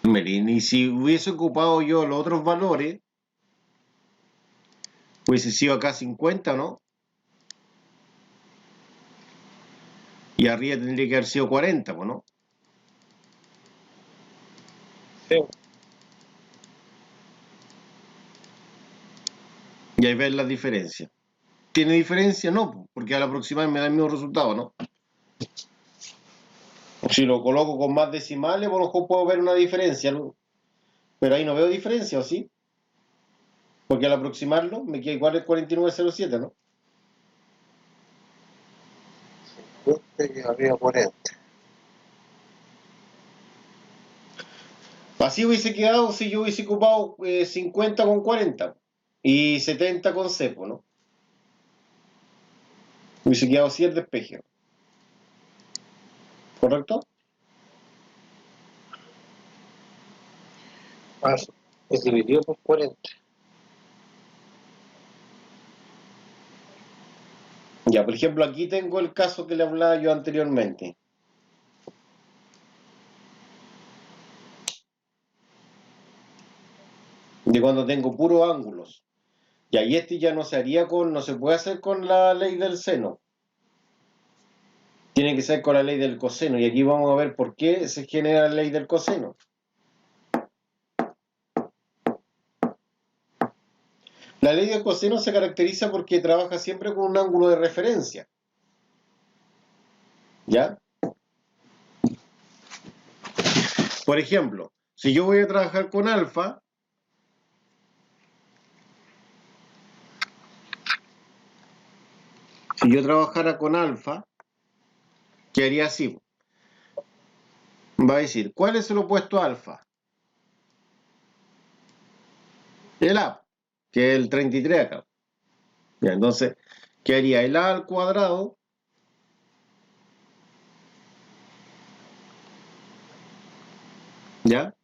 Miren, y si hubiese ocupado yo los otros valores, hubiese sido acá 50, ¿no? Y arriba tendría que haber sido 40, ¿no? Sí. Y ahí ven las diferencias. ¿Tiene diferencia? No, porque al aproximar me da el mismo resultado, ¿no? Si lo coloco con más decimales, a lo mejor puedo ver una diferencia, ¿no? Pero ahí no veo diferencia, ¿o sí? Porque al aproximarlo me queda igual el 49.07, ¿no? Y arriba 40. Así hubiese quedado si yo hubiese ocupado 50 con 40 y 70 con cepo, ¿no? Hubiese quedado 100 despeje. ¿Correcto? Más es dividido por 40. Ya, por ejemplo, aquí tengo el caso que le hablaba yo anteriormente. De cuando tengo puros ángulos. Y ahí este ya no se haría con, no se puede hacer con la ley del seno. Tiene que ser con la ley del coseno. Y aquí vamos a ver por qué se genera la ley del coseno. La ley del coseno se caracteriza porque trabaja siempre con un ángulo de referencia. ¿Ya? Por ejemplo, si yo voy a trabajar con alfa, si yo trabajara con alfa, quedaría así. Va a decir, ¿cuál es el opuesto a alfa? El A, que es el 33 acá. Ya, entonces, quedaría el A al cuadrado ¿ya?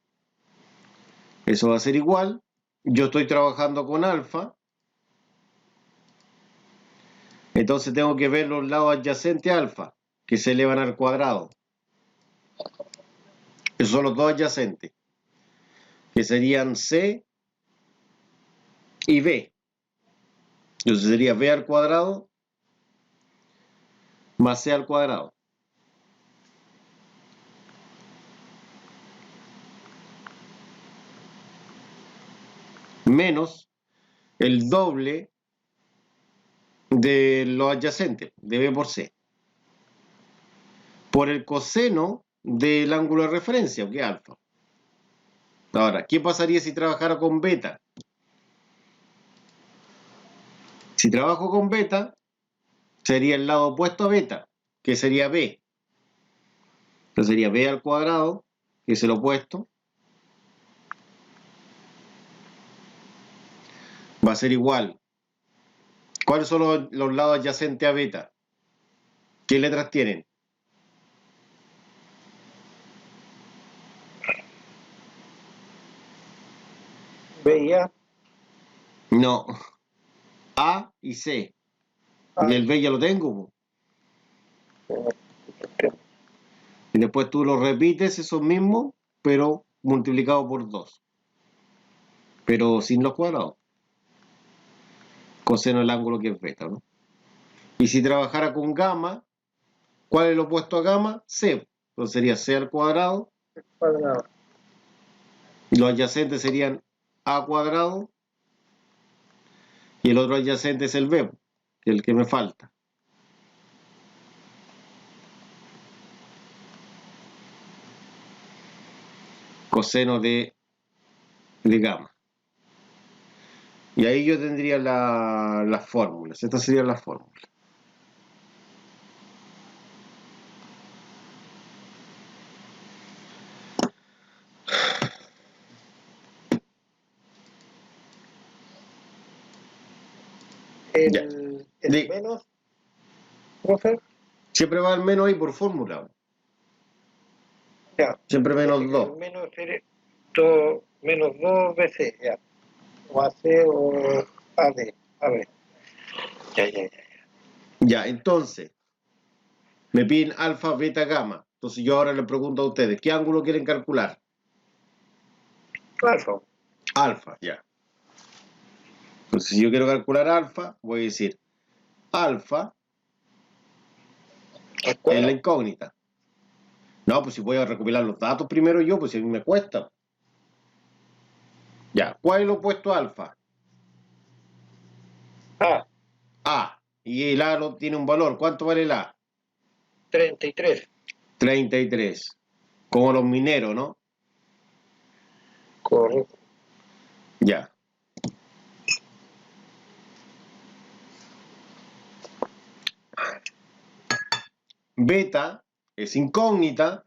Eso va a ser igual. Yo estoy trabajando con alfa. Entonces tengo que ver los lados adyacentes a alfa, que se elevan al cuadrado. Esos son los dos adyacentes, que serían C y B. Entonces sería B al cuadrado más C al cuadrado. Menos el doble de los adyacentes, de B por C. Por el coseno del ángulo de referencia, que es alfa. Ahora, ¿qué pasaría si trabajara con beta? Si trabajo con beta, sería el lado opuesto a beta, que sería b. Entonces sería b al cuadrado, que es el opuesto. Va a ser igual. ¿Cuáles son los lados adyacentes a beta? ¿Qué letras tienen? B y A. No. A y C. Y el B ya lo tengo. Y después tú lo repites esos mismos, pero multiplicado por 2. Pero sin los cuadrados. Coseno del ángulo que es beta, ¿no? Y si trabajara con gamma, ¿cuál es el opuesto a gamma? C. Entonces sería C al cuadrado. Cuadrado. Los adyacentes serían A cuadrado. Y el otro adyacente es el B, el que me falta. Coseno de gamma. Y ahí yo tendría las fórmulas. Estas serían las fórmulas. El Di- menos, profe, Siempre va al menos ahí por fórmula. ya. Siempre menos El 2. menos sería todo, menos 2 BC, ya. O AC o AD. A ver. Ya. Ya, entonces, me piden alfa, beta, gamma. Entonces yo ahora les pregunto a ustedes, ¿qué ángulo quieren calcular? Alfa. Alfa, ya. Entonces si yo quiero calcular alfa, voy a decir alfa Al es la cuadrado. incógnita. No, pues si voy a recopilar los datos primero yo, pues si a mí me cuesta. Ya, ¿cuál es el opuesto a alfa? A, A. Y el A tiene un valor. ¿Cuánto vale el A? 33. 33. Como los mineros, ¿no? Correcto. Ya. Beta es incógnita,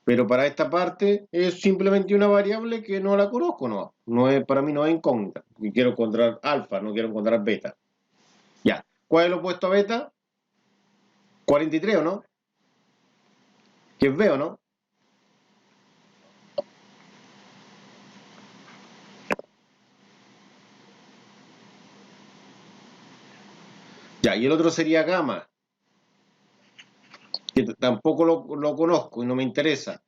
pero para esta parte es simplemente una variable que no la conozco, ¿no? No es, para mí no es incógnita. Y quiero encontrar alfa, no quiero encontrar beta. Ya. ¿Cuál es el opuesto a beta? 43, ¿o no? Que es B, ¿o no? Ya, y el otro sería gamma, que tampoco lo conozco y no me interesa.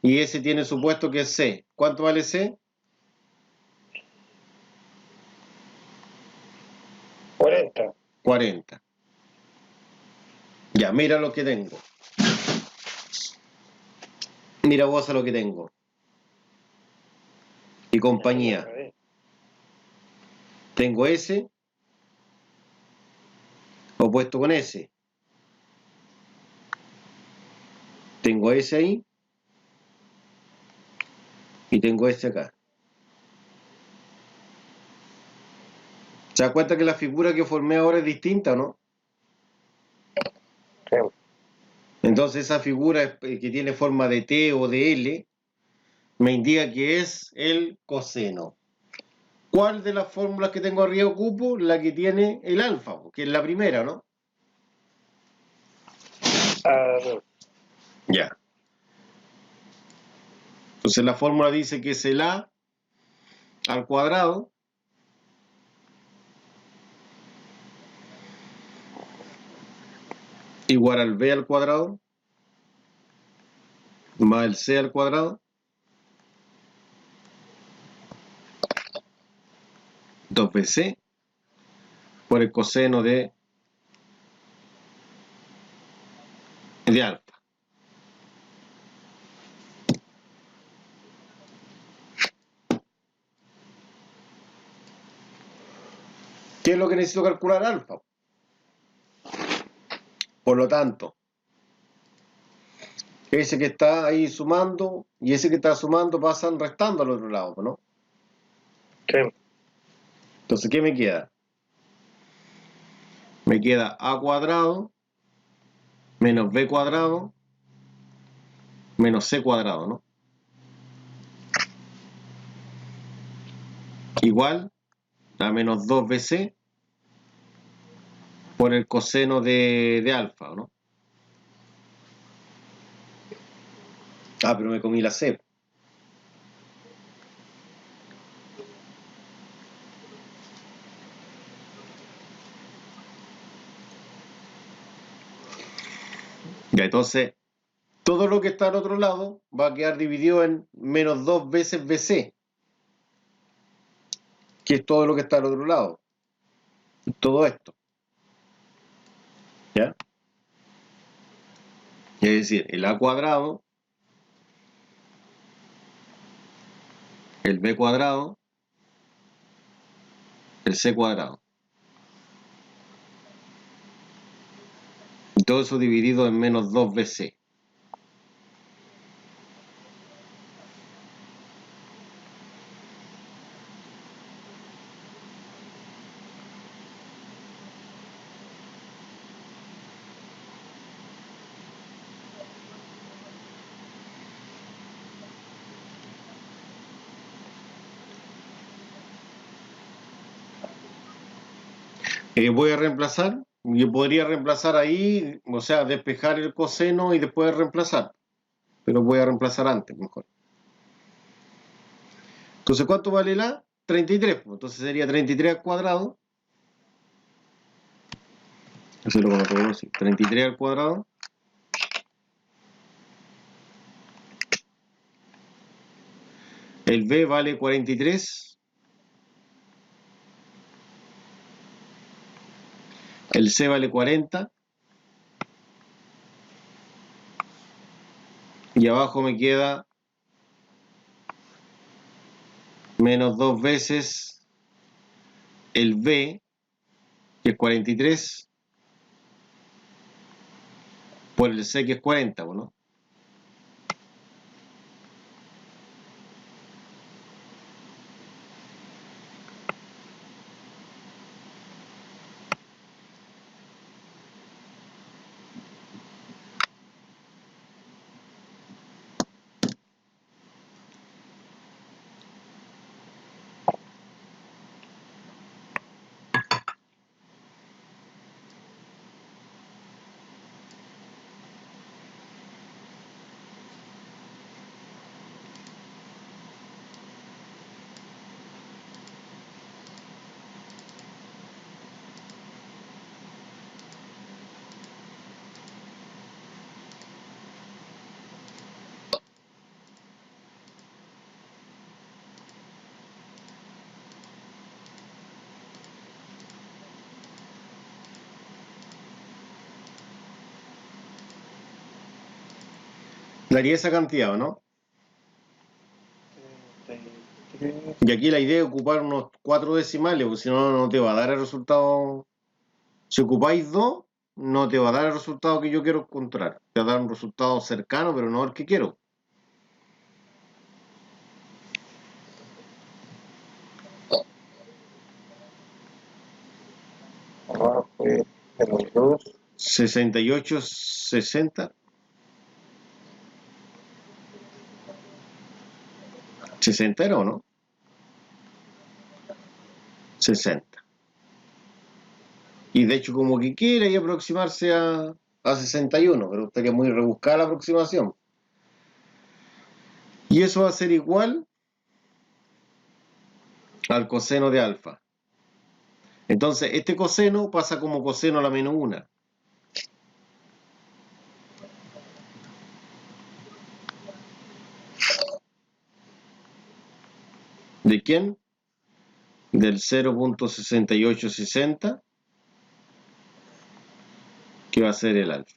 Y ese tiene supuesto que es C. ¿Cuánto vale C? 40. 40. Ya, mira lo que tengo. Mira vos a lo que tengo. Y compañía. Tengo S opuesto con S. Tengo S ahí. Y tengo S acá. ¿Se da cuenta que la figura que formé ahora es distinta, o no? Sí. Entonces esa figura que tiene forma de T o de L me indica que es el coseno. ¿Cuál de las fórmulas que tengo arriba ocupo? La que tiene el alfa, que es la primera, ¿no? Ya. Entonces la fórmula dice que es el A al cuadrado igual al B al cuadrado más el C al cuadrado 2bc por el coseno de alfa. ¿Qué es lo que necesito calcular alfa? Por lo tanto, Ese que está ahí sumando y ese que está sumando pasan restando al otro lado, ¿no? Sí. Entonces, ¿qué me queda? Me queda a cuadrado menos b cuadrado menos c cuadrado, ¿no? Igual a menos 2bc por el coseno de alfa, ¿no? Ah, pero me comí la c. Ya, entonces, todo lo que está al otro lado va a quedar dividido en menos 2 veces bc, que es todo lo que está al otro lado. Todo esto. ¿Ya? Es decir, el a cuadrado, el b cuadrado, el c cuadrado. Y todo eso dividido en menos 2bc. Voy a reemplazar, yo podría reemplazar ahí, o sea, despejar el coseno y después reemplazar, pero voy a reemplazar antes, mejor. Entonces, ¿cuánto vale la? 33, pues, entonces sería 33 al cuadrado. Eso lo conozco así, 33 al cuadrado. El b vale 43. El c vale 40. Y abajo me queda menos 2 veces el b, que es 43, por el c, que es 40, ¿no? Daría esa cantidad, ¿no? 33. Y aquí la idea es ocupar unos 4 decimales, porque si no, no te va a dar el resultado. Si ocupáis 2, no te va a dar el resultado que yo quiero encontrar. Te va a dar un resultado cercano, pero no el que quiero. Abajo fue menos 2. 68, 60. 60 era o no? 60. Y de hecho, como que quiere ahí aproximarse a 61, pero estaría muy rebuscada la aproximación. Y eso va a ser igual al coseno de alfa. Entonces, este coseno pasa como coseno a la menos 1. ¿De quién? Del 0.6860, que va a ser el alfa.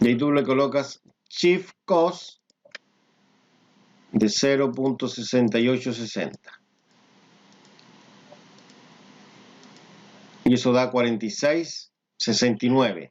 Y ahí tú le colocas shift cos de 0.6860. Y eso da 46,69.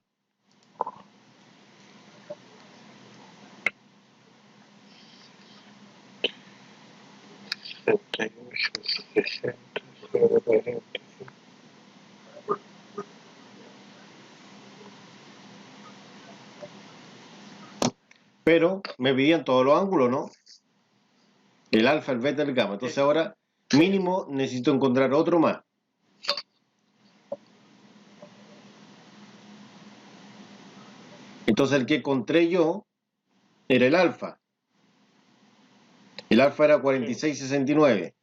Pero me pedían todos los ángulos, ¿no? El alfa, el beta, el gamma. Entonces ahora mínimo necesito encontrar otro más. Entonces el que encontré yo era el alfa. El alfa era 46,69.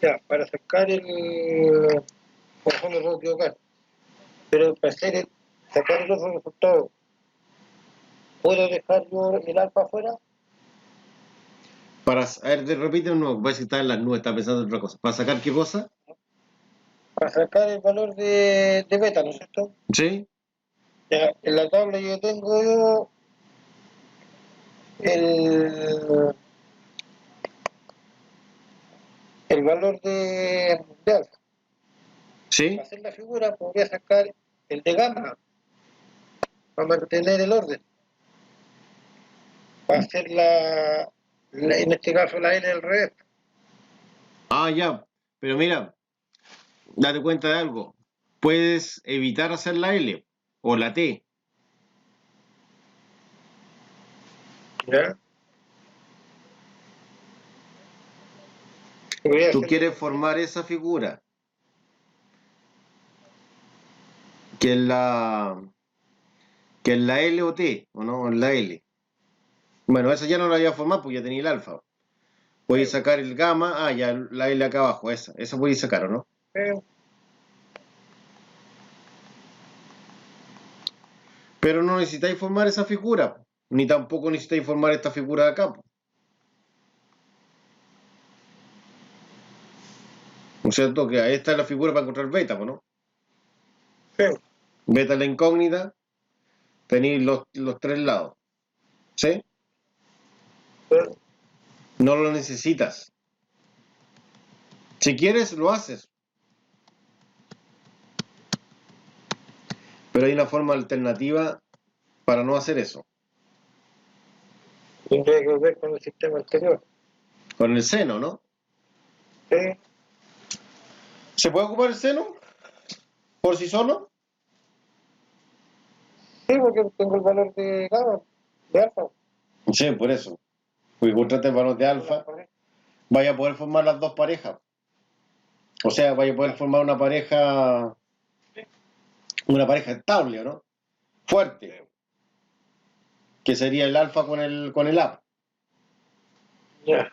Ya, para sacar el... Por ejemplo, me puedo equivocar. Pero para sacar el otro resultado, ¿puedo dejar yo el alfa afuera? Para, a ver, repite uno, voy a decir, está en las nubes, está pensando en otra cosa. ¿Para sacar qué cosa? Para sacar el valor de beta, ¿no es cierto? ¿Sí? Ya, en la tabla yo tengo el valor de alfa. ¿Sí? Para hacer la figura podría sacar el de gamma para mantener el orden. Para hacer en este caso la N al revés. Ah, ya. Pero mira, date cuenta de algo. Puedes evitar hacer la L o la T. ¿Ya? Tú quieres formar esa figura, que es la L o T, ¿o no? En la L. Bueno, esa ya no la voy a formar porque ya tenía el alfa. Voy a sacar el gamma, ya la L acá abajo, esa voy a sacar, ¿o no? Pero no necesitáis formar esa figura, ni tampoco necesitáis formar esta figura de acá. ¿No es cierto? Que esta es la figura para encontrar beta, ¿no? Sí. Beta es la incógnita, tenéis los tres lados. ¿Sí? Sí. No lo necesitas. Si quieres, lo haces. Pero hay una forma alternativa para no hacer eso. Tendría que ver con el sistema anterior. Con el seno, ¿no? Sí. ¿Se puede ocupar el seno? ¿Por sí solo? Sí, porque tengo el valor de gamma, de alfa. Sí, por eso. Porque encontraste el valor de alfa, vaya a poder formar las dos parejas. O sea, vaya a poder formar una pareja estable, ¿no? Fuerte. Que sería el alfa con el A. Ya.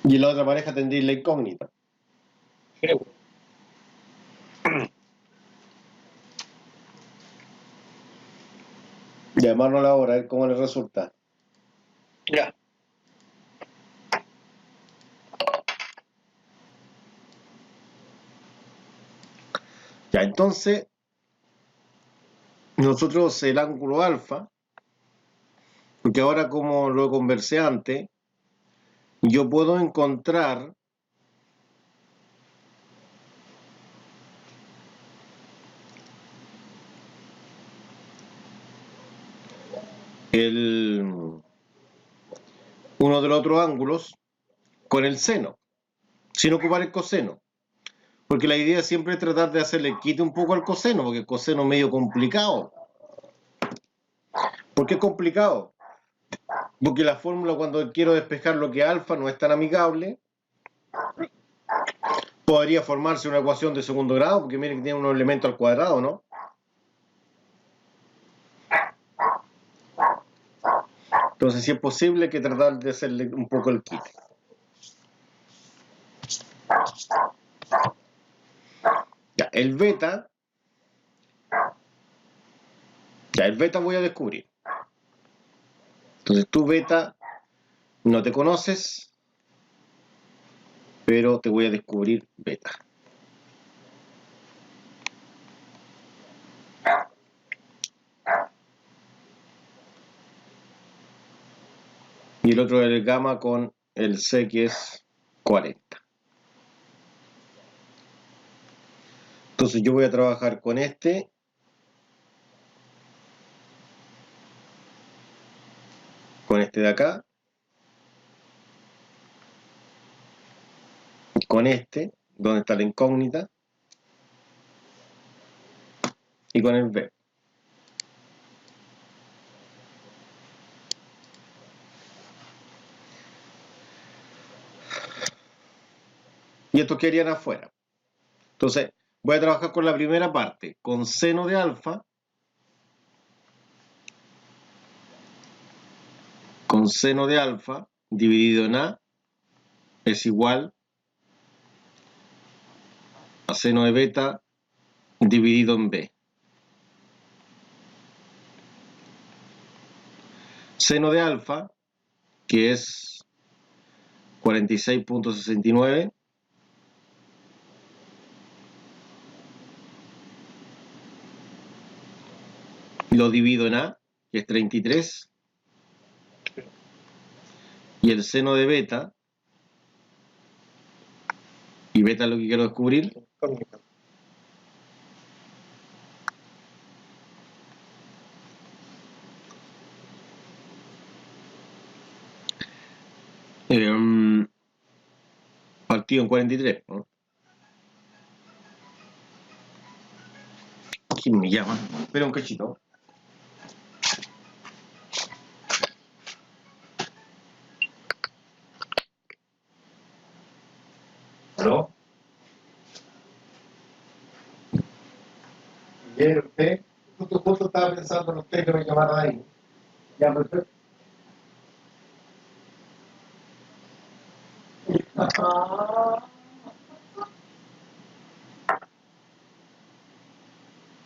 Y la otra pareja tendría la incógnita. Sí. Llamarlo a la hora, a ver cómo le resulta. Ya. Ya, entonces, nosotros el ángulo alfa, porque ahora como lo conversé antes, yo puedo encontrar uno de los otros ángulos con el seno, sin ocupar el coseno. Porque la idea siempre es tratar de hacerle quite un poco al coseno, porque el coseno es medio complicado. ¿Por qué es complicado? Porque la fórmula cuando quiero despejar lo que es alfa no es tan amigable. Podría formarse una ecuación de segundo grado, porque miren que tiene unos elementos al cuadrado, ¿no? Entonces sí es posible que tratar de hacerle un poco el quite. Ya, el beta voy a descubrir. Entonces tú beta no te conoces, pero te voy a descubrir beta. Y el otro es el gamma con el C que es 40. Entonces yo voy a trabajar con este. Con este de acá. Con este, donde está la incógnita. Y con el B. Y estos quedarían afuera. Entonces, voy a trabajar con la primera parte, con seno de alfa, dividido en A es igual a seno de beta dividido en B. Seno de alfa, que es 46.69, lo divido en A, que es 33, y el seno de beta, y beta es lo que quiero descubrir, Incógnita. partido en 43, ¿no? ¿Quién me llama? Espera un cachito. ¿Aló? Bien, usted, justo estaba pensando en usted que me llamara ahí. Ya, perfecto.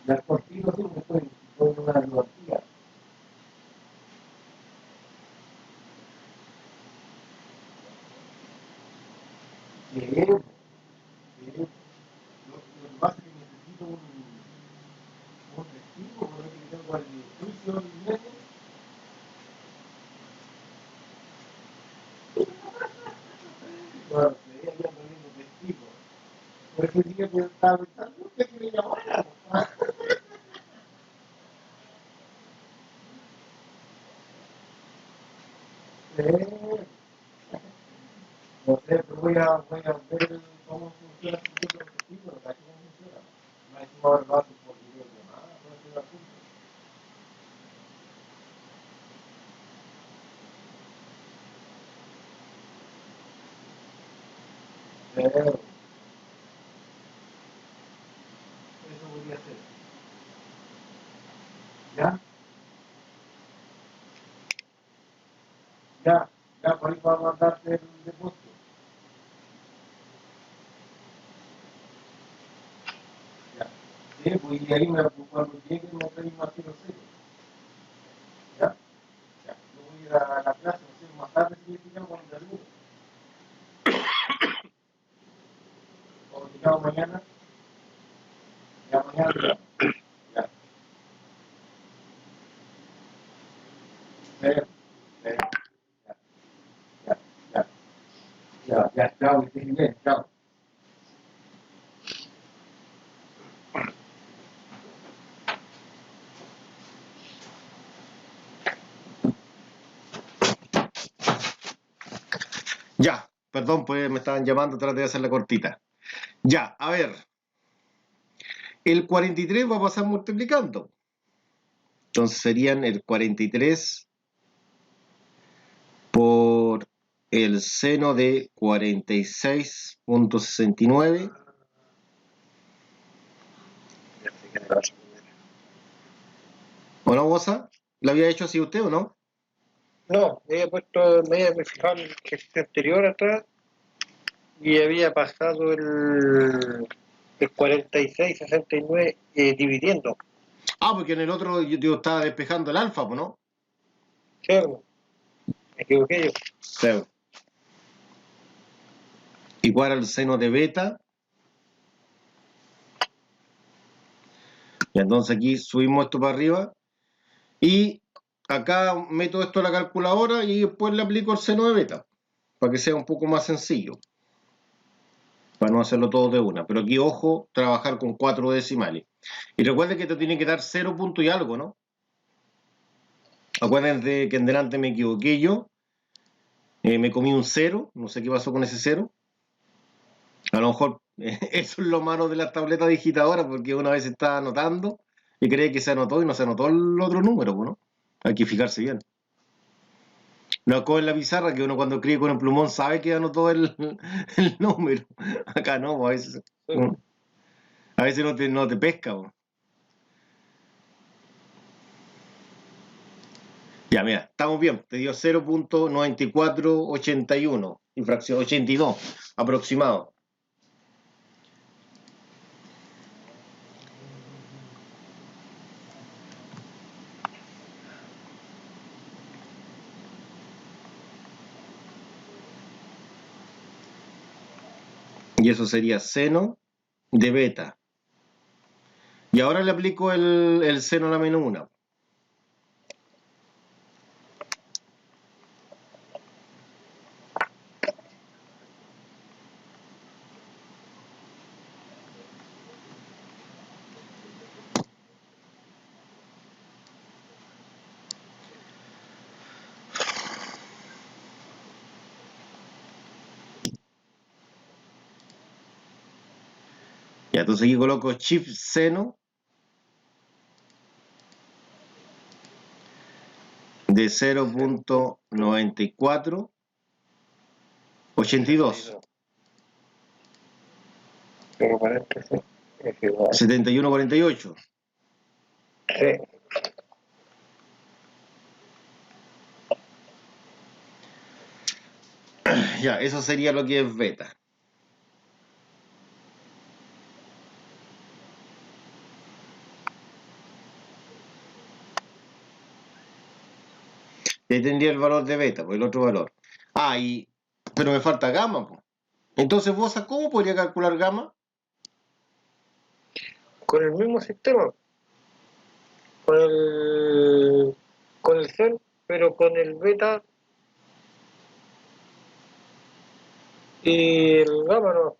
Las cortinas sí, porque estoy en una biología. Lo que pasa es que necesito un testigo, porque tengo el juicio el viernes. Bueno, sería ya poniendo testigo. Por ese día que estaba pensando, usted que me llamara. No sé, pero voy a ver cómo funciona el sitio de testigo, pero aquí no funciona. No hay que mover datos por videollamada, no es un asunto. Pero eso podría ser. ¿Ya? Ya, por ahí va a mandarte el depósito. Ya. Sí, pues y ahí cuando llegue me traes más que no sé. ¿Ya? Ya. Yo voy a ir a la clase, no sé, más tarde si me quiero cuando termine. O llegamos mañana. Ya mañana. Ya. Ya. Chao, que estés bien, chao. Ya, perdón, pues me estaban llamando, traté de hacer la cortita. Ya, a ver. El 43 va a pasar multiplicando. Entonces serían el 43 por el seno de 46.69. Ya sé que me vas a poner. ¿O no, Bosa? ¿Lo había hecho así usted o no? No, me había fijado en el ejercicio anterior atrás y había pasado el 46-69 dividiendo. Ah, porque en el otro yo estaba despejando el alfa, ¿no? ¿Cierto? equivoqué yo. Claro. Igual al seno de beta. Y entonces aquí subimos esto para arriba. Y acá meto esto a la calculadora y después le aplico el seno de beta. Para que sea un poco más sencillo. Para no hacerlo todo de una. Pero aquí, ojo, trabajar con 4 decimales. Y recuerden que esto tiene que dar 0 punto y algo, ¿no? Acuérdense que en delante me equivoqué yo. Me comí un 0. No sé qué pasó con ese 0. A lo mejor eso es lo malo de las tabletas digitadoras, porque una vez está anotando y cree que se anotó y no se anotó el otro número, ¿no? Hay que fijarse bien. No es como en la pizarra, que uno cuando escribe con el plumón sabe que anotó el número. Acá no, a veces, no te pesca. ¿No? Ya, mira, estamos bien. Te dio 0.9481, infracción 82, aproximado. Y eso sería seno de beta. Y ahora le aplico el seno a la menos 1. Ya, entonces aquí coloco shift seno de 0.9482. Pero paréntesis es igual. 7148. Sí. Ya, eso sería lo que es beta. Ahí tendría el valor de beta, pues el otro valor. Ah, pero me falta gamma, pues. Entonces, ¿vos cómo podría calcular gamma? Con el mismo sistema. Con el CEN, pero con el beta y el gamma, no.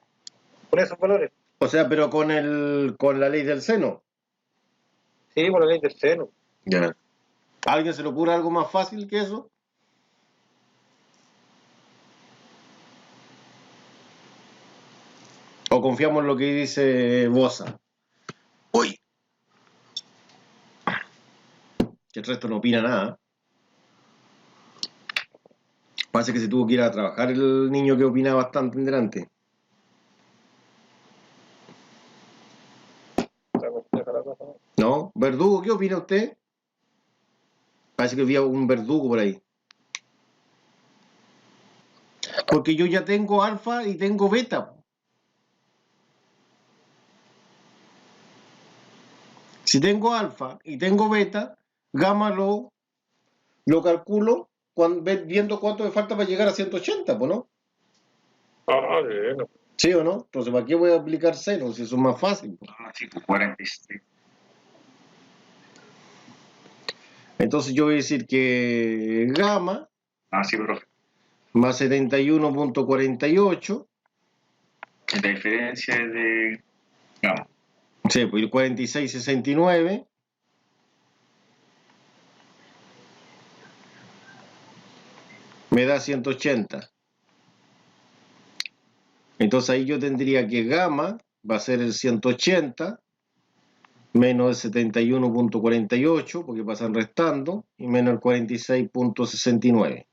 Con esos valores. O sea, pero con la ley del seno. Sí, con la ley del seno. Ya. ¿A alguien se le ocurre algo más fácil que eso? ¿O confiamos en lo que dice Bosa? ¡Uy! Que el resto no opina nada. Parece que se tuvo que ir a trabajar el niño que opina bastante en delante. ¿No? ¿Verdugo? ¿Qué opina usted? Parece que había un verdugo por ahí. Porque yo ya tengo alfa y tengo beta. Si tengo alfa y tengo beta, gamma lo calculo viendo cuánto me falta para llegar a 180, pues, ¿no? Ah, bueno. ¿Sí o no? Entonces, ¿para qué voy a aplicar seno si eso es más fácil? Pues? Ah, sí, pues 46. Entonces yo voy a decir que gamma Ah, sí, profe. más 71.48. La diferencia es de gamma. Sí, pues el 46.69 me da 180. Entonces ahí yo tendría que gamma va a ser el 180 menos el 71.48, porque pasan restando, y menos el 46.69.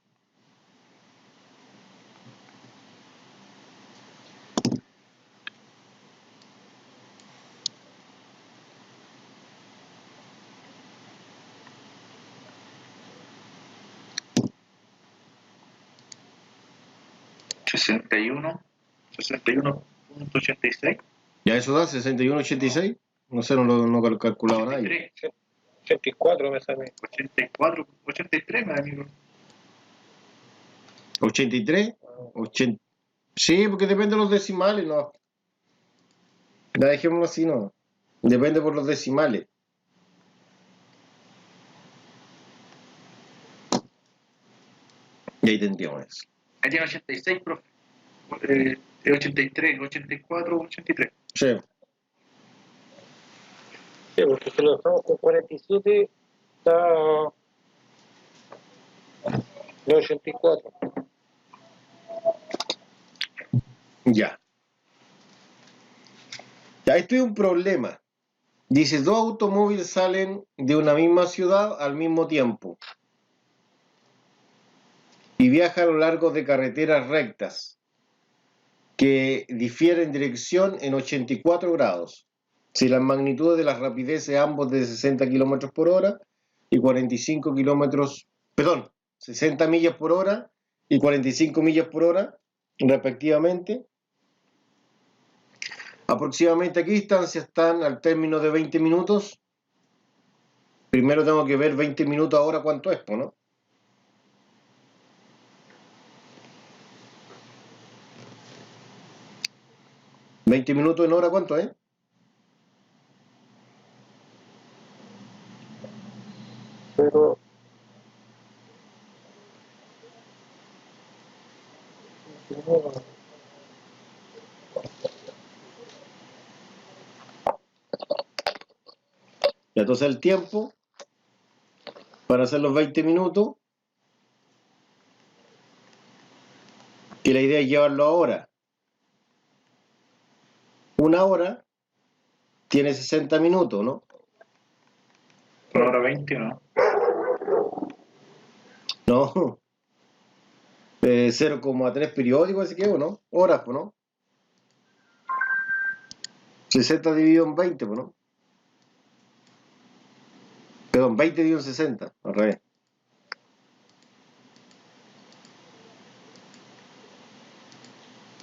¿61? 61.86. ¿Ya eso da 61.86? No sé, no lo he calculado nadie. 84 me sale. 84, 83, mi amigo. ¿83? 80. Sí, porque depende de los decimales, ¿no? Ya dejémoslo así, ¿no? Depende por los decimales. Y ahí tendríamos eso. Ahí tiene 86, profe. 83, 84, 83. Sí. Sí, porque si lo dejamos con 47, está de 84. Ya. Ya, esto es un problema. Dice, dos automóviles salen de una misma ciudad al mismo tiempo y viajan a lo largo de carreteras rectas que difieren dirección en 84 grados. Si las magnitudes de las rapideces ambos de 60 kilómetros por hora y 45 kilómetros, perdón, 60 millas por hora y 45 millas por hora, respectivamente. Aproximadamente a qué distancia están al término de 20 minutos. Primero tengo que ver 20 minutos ahora cuánto es, ¿no? ¿20 minutos en hora cuánto es? Pero Y entonces el tiempo para hacer los 20 minutos, y la idea es llevarlo ahora. Una hora tiene 60 minutos, ¿no? 1 hora 20, ¿no? No. 0,3 periódicos, así que, ¿no? Horas, pues, ¿no? 60 dividido en 20, pues, ¿no? Perdón, 20 dividido en 60, al revés.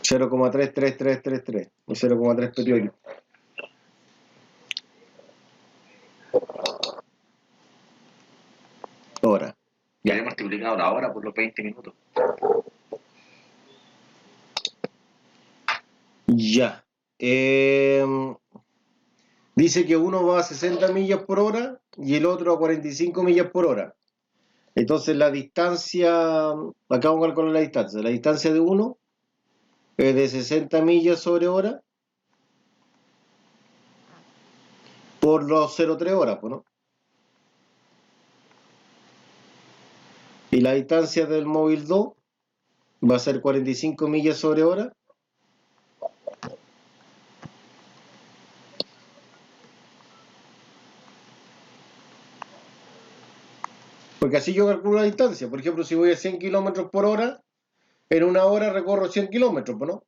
$0,33333, o 0,3 periódicos. Hora. Ya he multiplicado la hora por los 20 minutos. Ya. Dice que uno va a 60 millas por hora y el otro a 45 millas por hora. Entonces la distancia, acá vamos a calcular la distancia. La distancia de uno es de 60 millas sobre hora por los 0,3 horas, pues, ¿no? Y la distancia del móvil 2 va a ser 45 millas sobre hora. Porque así yo calculo la distancia. Por ejemplo, si voy a 100 kilómetros por hora, en una hora recorro 100 kilómetros, pues, ¿no?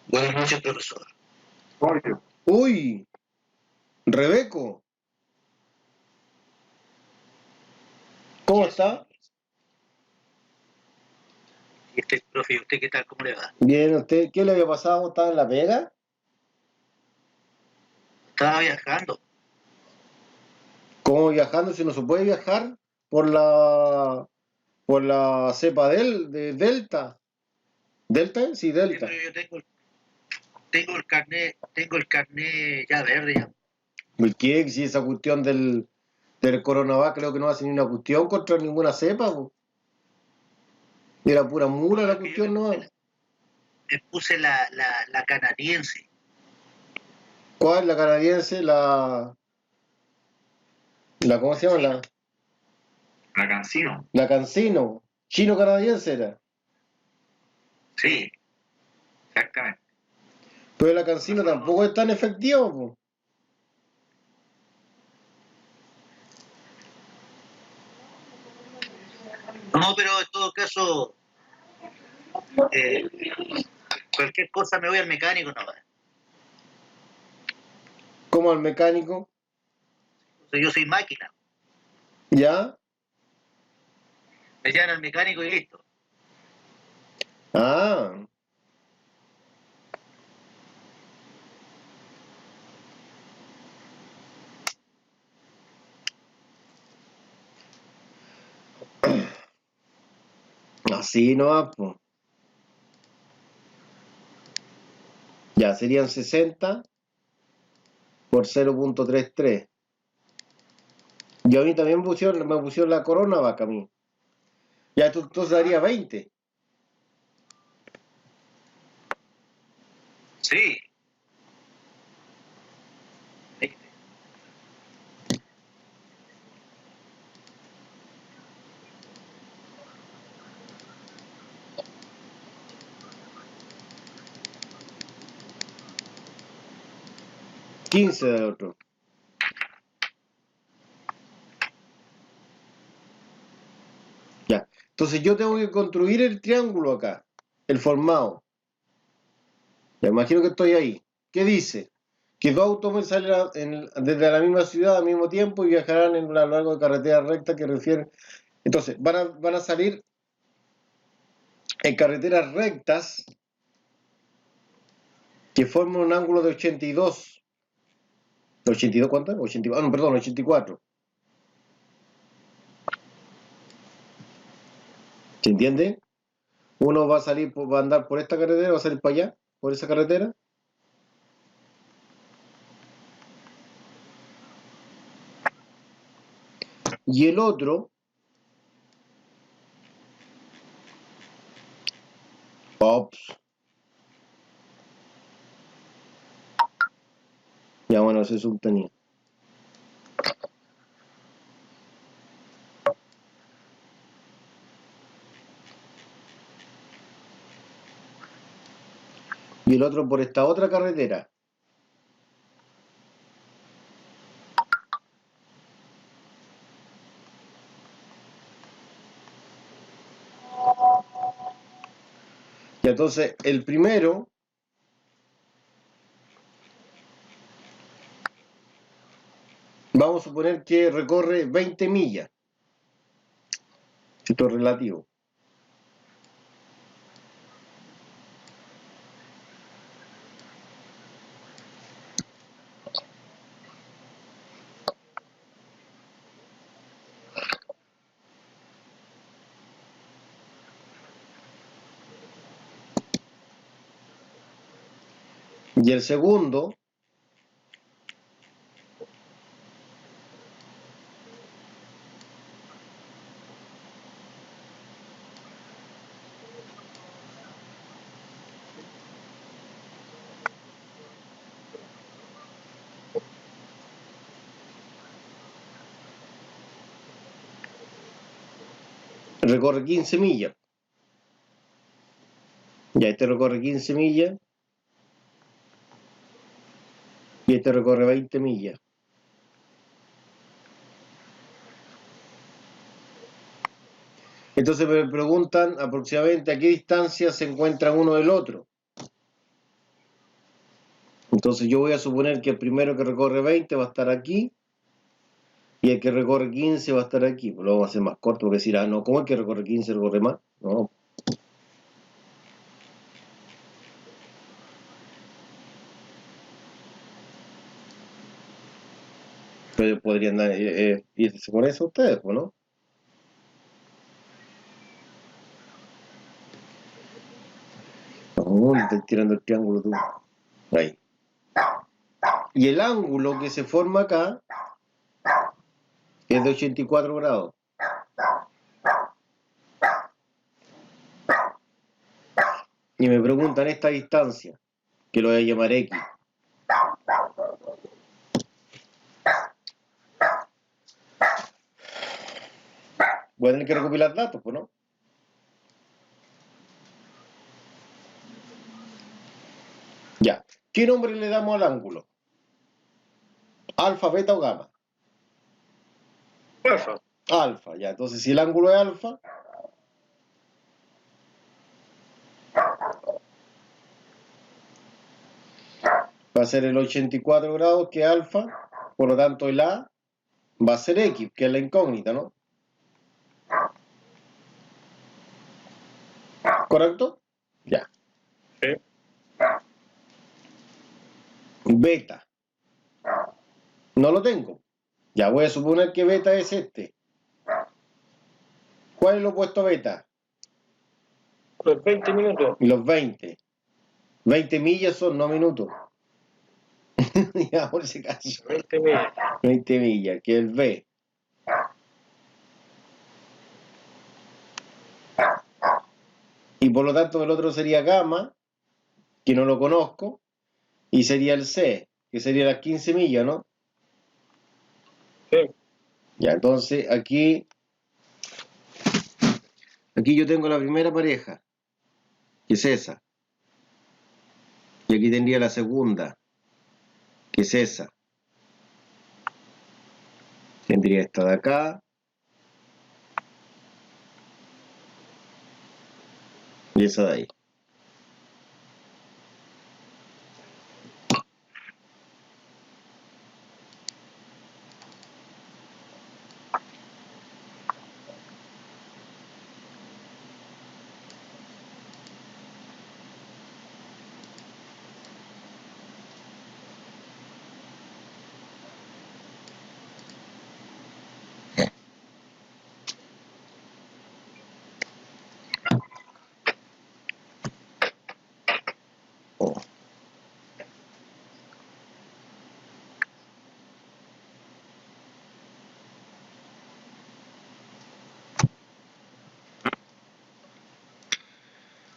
buenas noches, profesor. Obvio. Uy, Rebeco, ¿cómo está? ¿Y profe, usted qué tal? ¿Cómo le va? Bien, ¿usted qué le había pasado? ¿Estaba en La Vega? Estaba viajando. ¿Cómo viajando si no se puede viajar por la cepa de Delta? ¿Delta? Sí, Delta. Yo tengo el carnet ya verde ya. ¿El qué? Si esa cuestión del coronavirus creo que no hace ni una cuestión contra ninguna cepa, po. Era pura mula la cuestión, ¿no? Me puse la canadiense. ¿Cuál? La canadiense, ¿cómo se llama? La Cancino. La Cancino. Chino-canadiense era. Sí, exactamente. Pero la Cancino tampoco es tan efectiva, po. No, pero en todo caso, eh, cualquier cosa me voy al mecánico, no. Como al mecánico. Yo soy máquina. ¿Ya? Me llevan al mecánico y listo. Ah. Así no, pues. Ya, serían 60 por 0.33. Y a mí también me pusieron la corona vaca a mí. Ya, entonces daría 20. Sí. 20. $15 del otro. Ya. Entonces yo tengo que construir el triángulo acá. El formado. Ya, imagino que estoy ahí. ¿Qué dice? Que dos automóviles salen desde la misma ciudad al mismo tiempo y viajarán a lo largo de carreteras rectas que refieren. Entonces, van a salir en carreteras rectas que forman un ángulo de 82. ¿82 cuánto? 82, no, perdón, 84. ¿Se entiende? Uno va a andar por esta carretera, va a salir para allá, por esa carretera. Y el otro, ya bueno, ese es un tenía. Y el otro por esta otra carretera. Y entonces el primero vamos a suponer que recorre 20 millas. Esto es relativo. Y el segundo recorre 15 millas. Ya este recorre 15 millas. Y este recorre 20 millas. Entonces me preguntan aproximadamente a qué distancia se encuentran uno del otro. Entonces yo voy a suponer que el primero que recorre 20 va a estar aquí y el que recorre 15 va a estar aquí. Pues lo vamos a hacer más corto porque decir, no, ¿cómo el que recorre 15 recorre más? No. Pero podrían irse con eso ustedes, pues, ¿no? No, estoy tirando el triángulo tú. Ahí. Y el ángulo que se forma acá es de 84 grados. Y me preguntan esta distancia, que lo voy a llamar X. Voy a tener que recopilar datos, pues, ¿no? Ya. ¿Qué nombre le damos al ángulo? ¿Alfa, beta o gamma? Alfa. Alfa, ya. Entonces, si el ángulo es alfa, va a ser el 84 grados, que es alfa. Por lo tanto, el A va a ser X, que es la incógnita, ¿no? ¿Correcto? Ya. Sí. Beta. No lo tengo. Ya voy a suponer que beta es este. ¿Cuál es el opuesto a beta? Los 20 minutos. Y los 20. 20 millas son, no minutos. Ya, por si acaso. 20 millas. 20 millas, que es el V. Y por lo tanto el otro sería gamma, que no lo conozco, y sería el C, que sería las 15 millas, ¿no? Sí. Ya, entonces aquí yo tengo la primera pareja, que es esa. Y aquí tendría la segunda, que es esa. Tendría esta de acá. Y esa de ahí.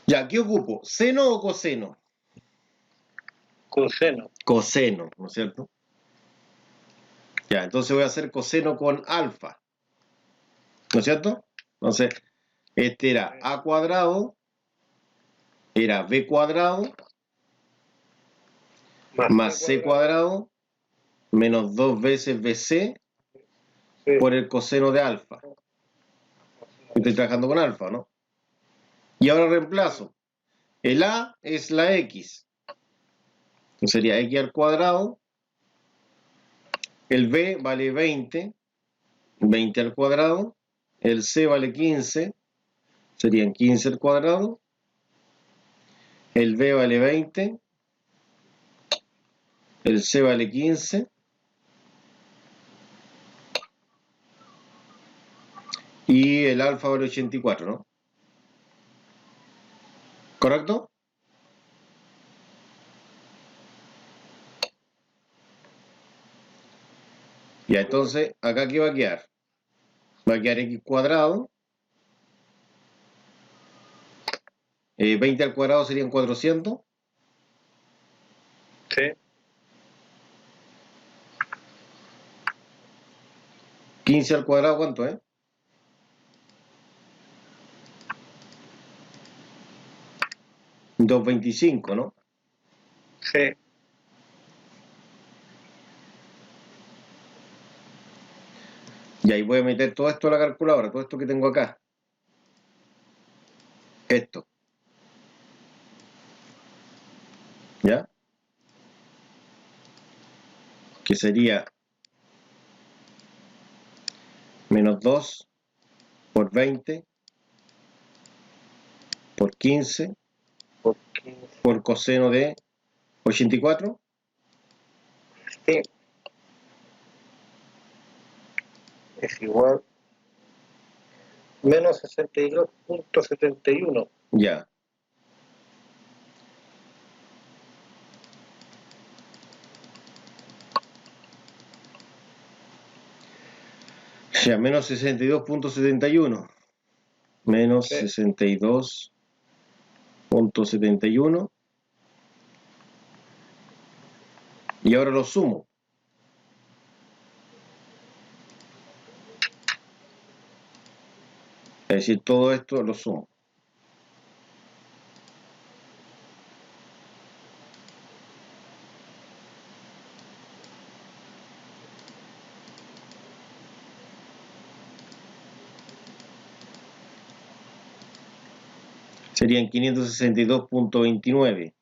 Ya, ¿qué ocupo? ¿Seno o coseno? Coseno. Coseno, ¿no es cierto? Ya, entonces voy a hacer coseno con alfa. ¿No es cierto? Entonces, este era a cuadrado, era b cuadrado, más c cuadrado, menos 2 veces bc Sí. por el coseno de alfa. Estoy trabajando con alfa, ¿no? Y ahora reemplazo. El a es la x. Entonces sería x al cuadrado. El b vale 20. 20 al cuadrado. El c vale 15. Serían 15 al cuadrado. El b vale 20. El c vale 15. Y el alfa vale 84, ¿no? ¿Correcto? Ya, entonces, ¿acá qué va a quedar? Va a quedar x cuadrado. 20 al cuadrado serían 400. Sí. 15 al cuadrado, ¿cuánto es? 225, ¿no? Sí. Y ahí voy a meter todo esto a la calculadora, todo esto que tengo acá. Esto. ¿Ya? Que sería menos 2 por 20 por 15 Por 15. por coseno de 84. Sí. Es igual. Menos 62.71. Ya. Ya, menos 62.71. Menos Sí. 62.71. Y ahora lo sumo. Es decir, todo esto lo sumo. Serían 562.29.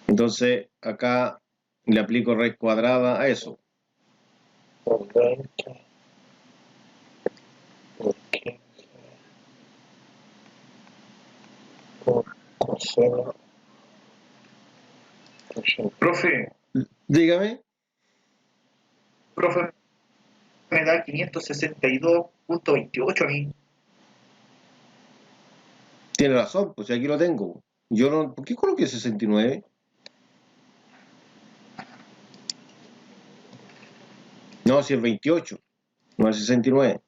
Entonces, acá le aplico raíz cuadrada a eso. Por 20. Por 15. solo. Profe, Dígame. profe, me da 562.28 a mí. Tiene razón, pues aquí lo tengo. Yo no. ¿Por qué coloqué 69? No, si es 28, no es 69.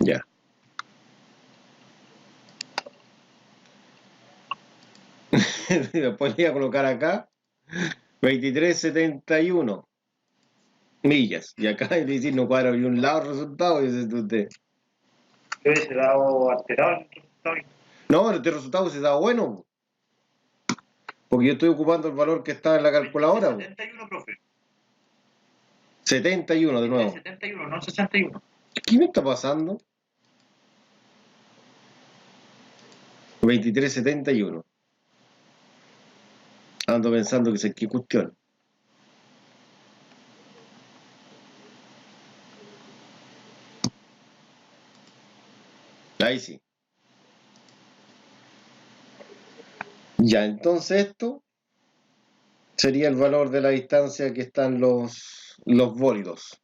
Ya. Después le voy a colocar acá 23.71 millas. Y acá es decir, no cuadra ni un lado el resultado, dice usted. Yo hubiese dado alterado el resultado. No, este resultado se da bueno. Porque yo estoy ocupando el valor que está en la calculadora. 71, profe. 71 de nuevo. 71, no 61. ¿Qué me está pasando? 23.71. Ando pensando que sé qué cuestión. Ahí sí. Ya, entonces esto sería el valor de la distancia que están los bólidos.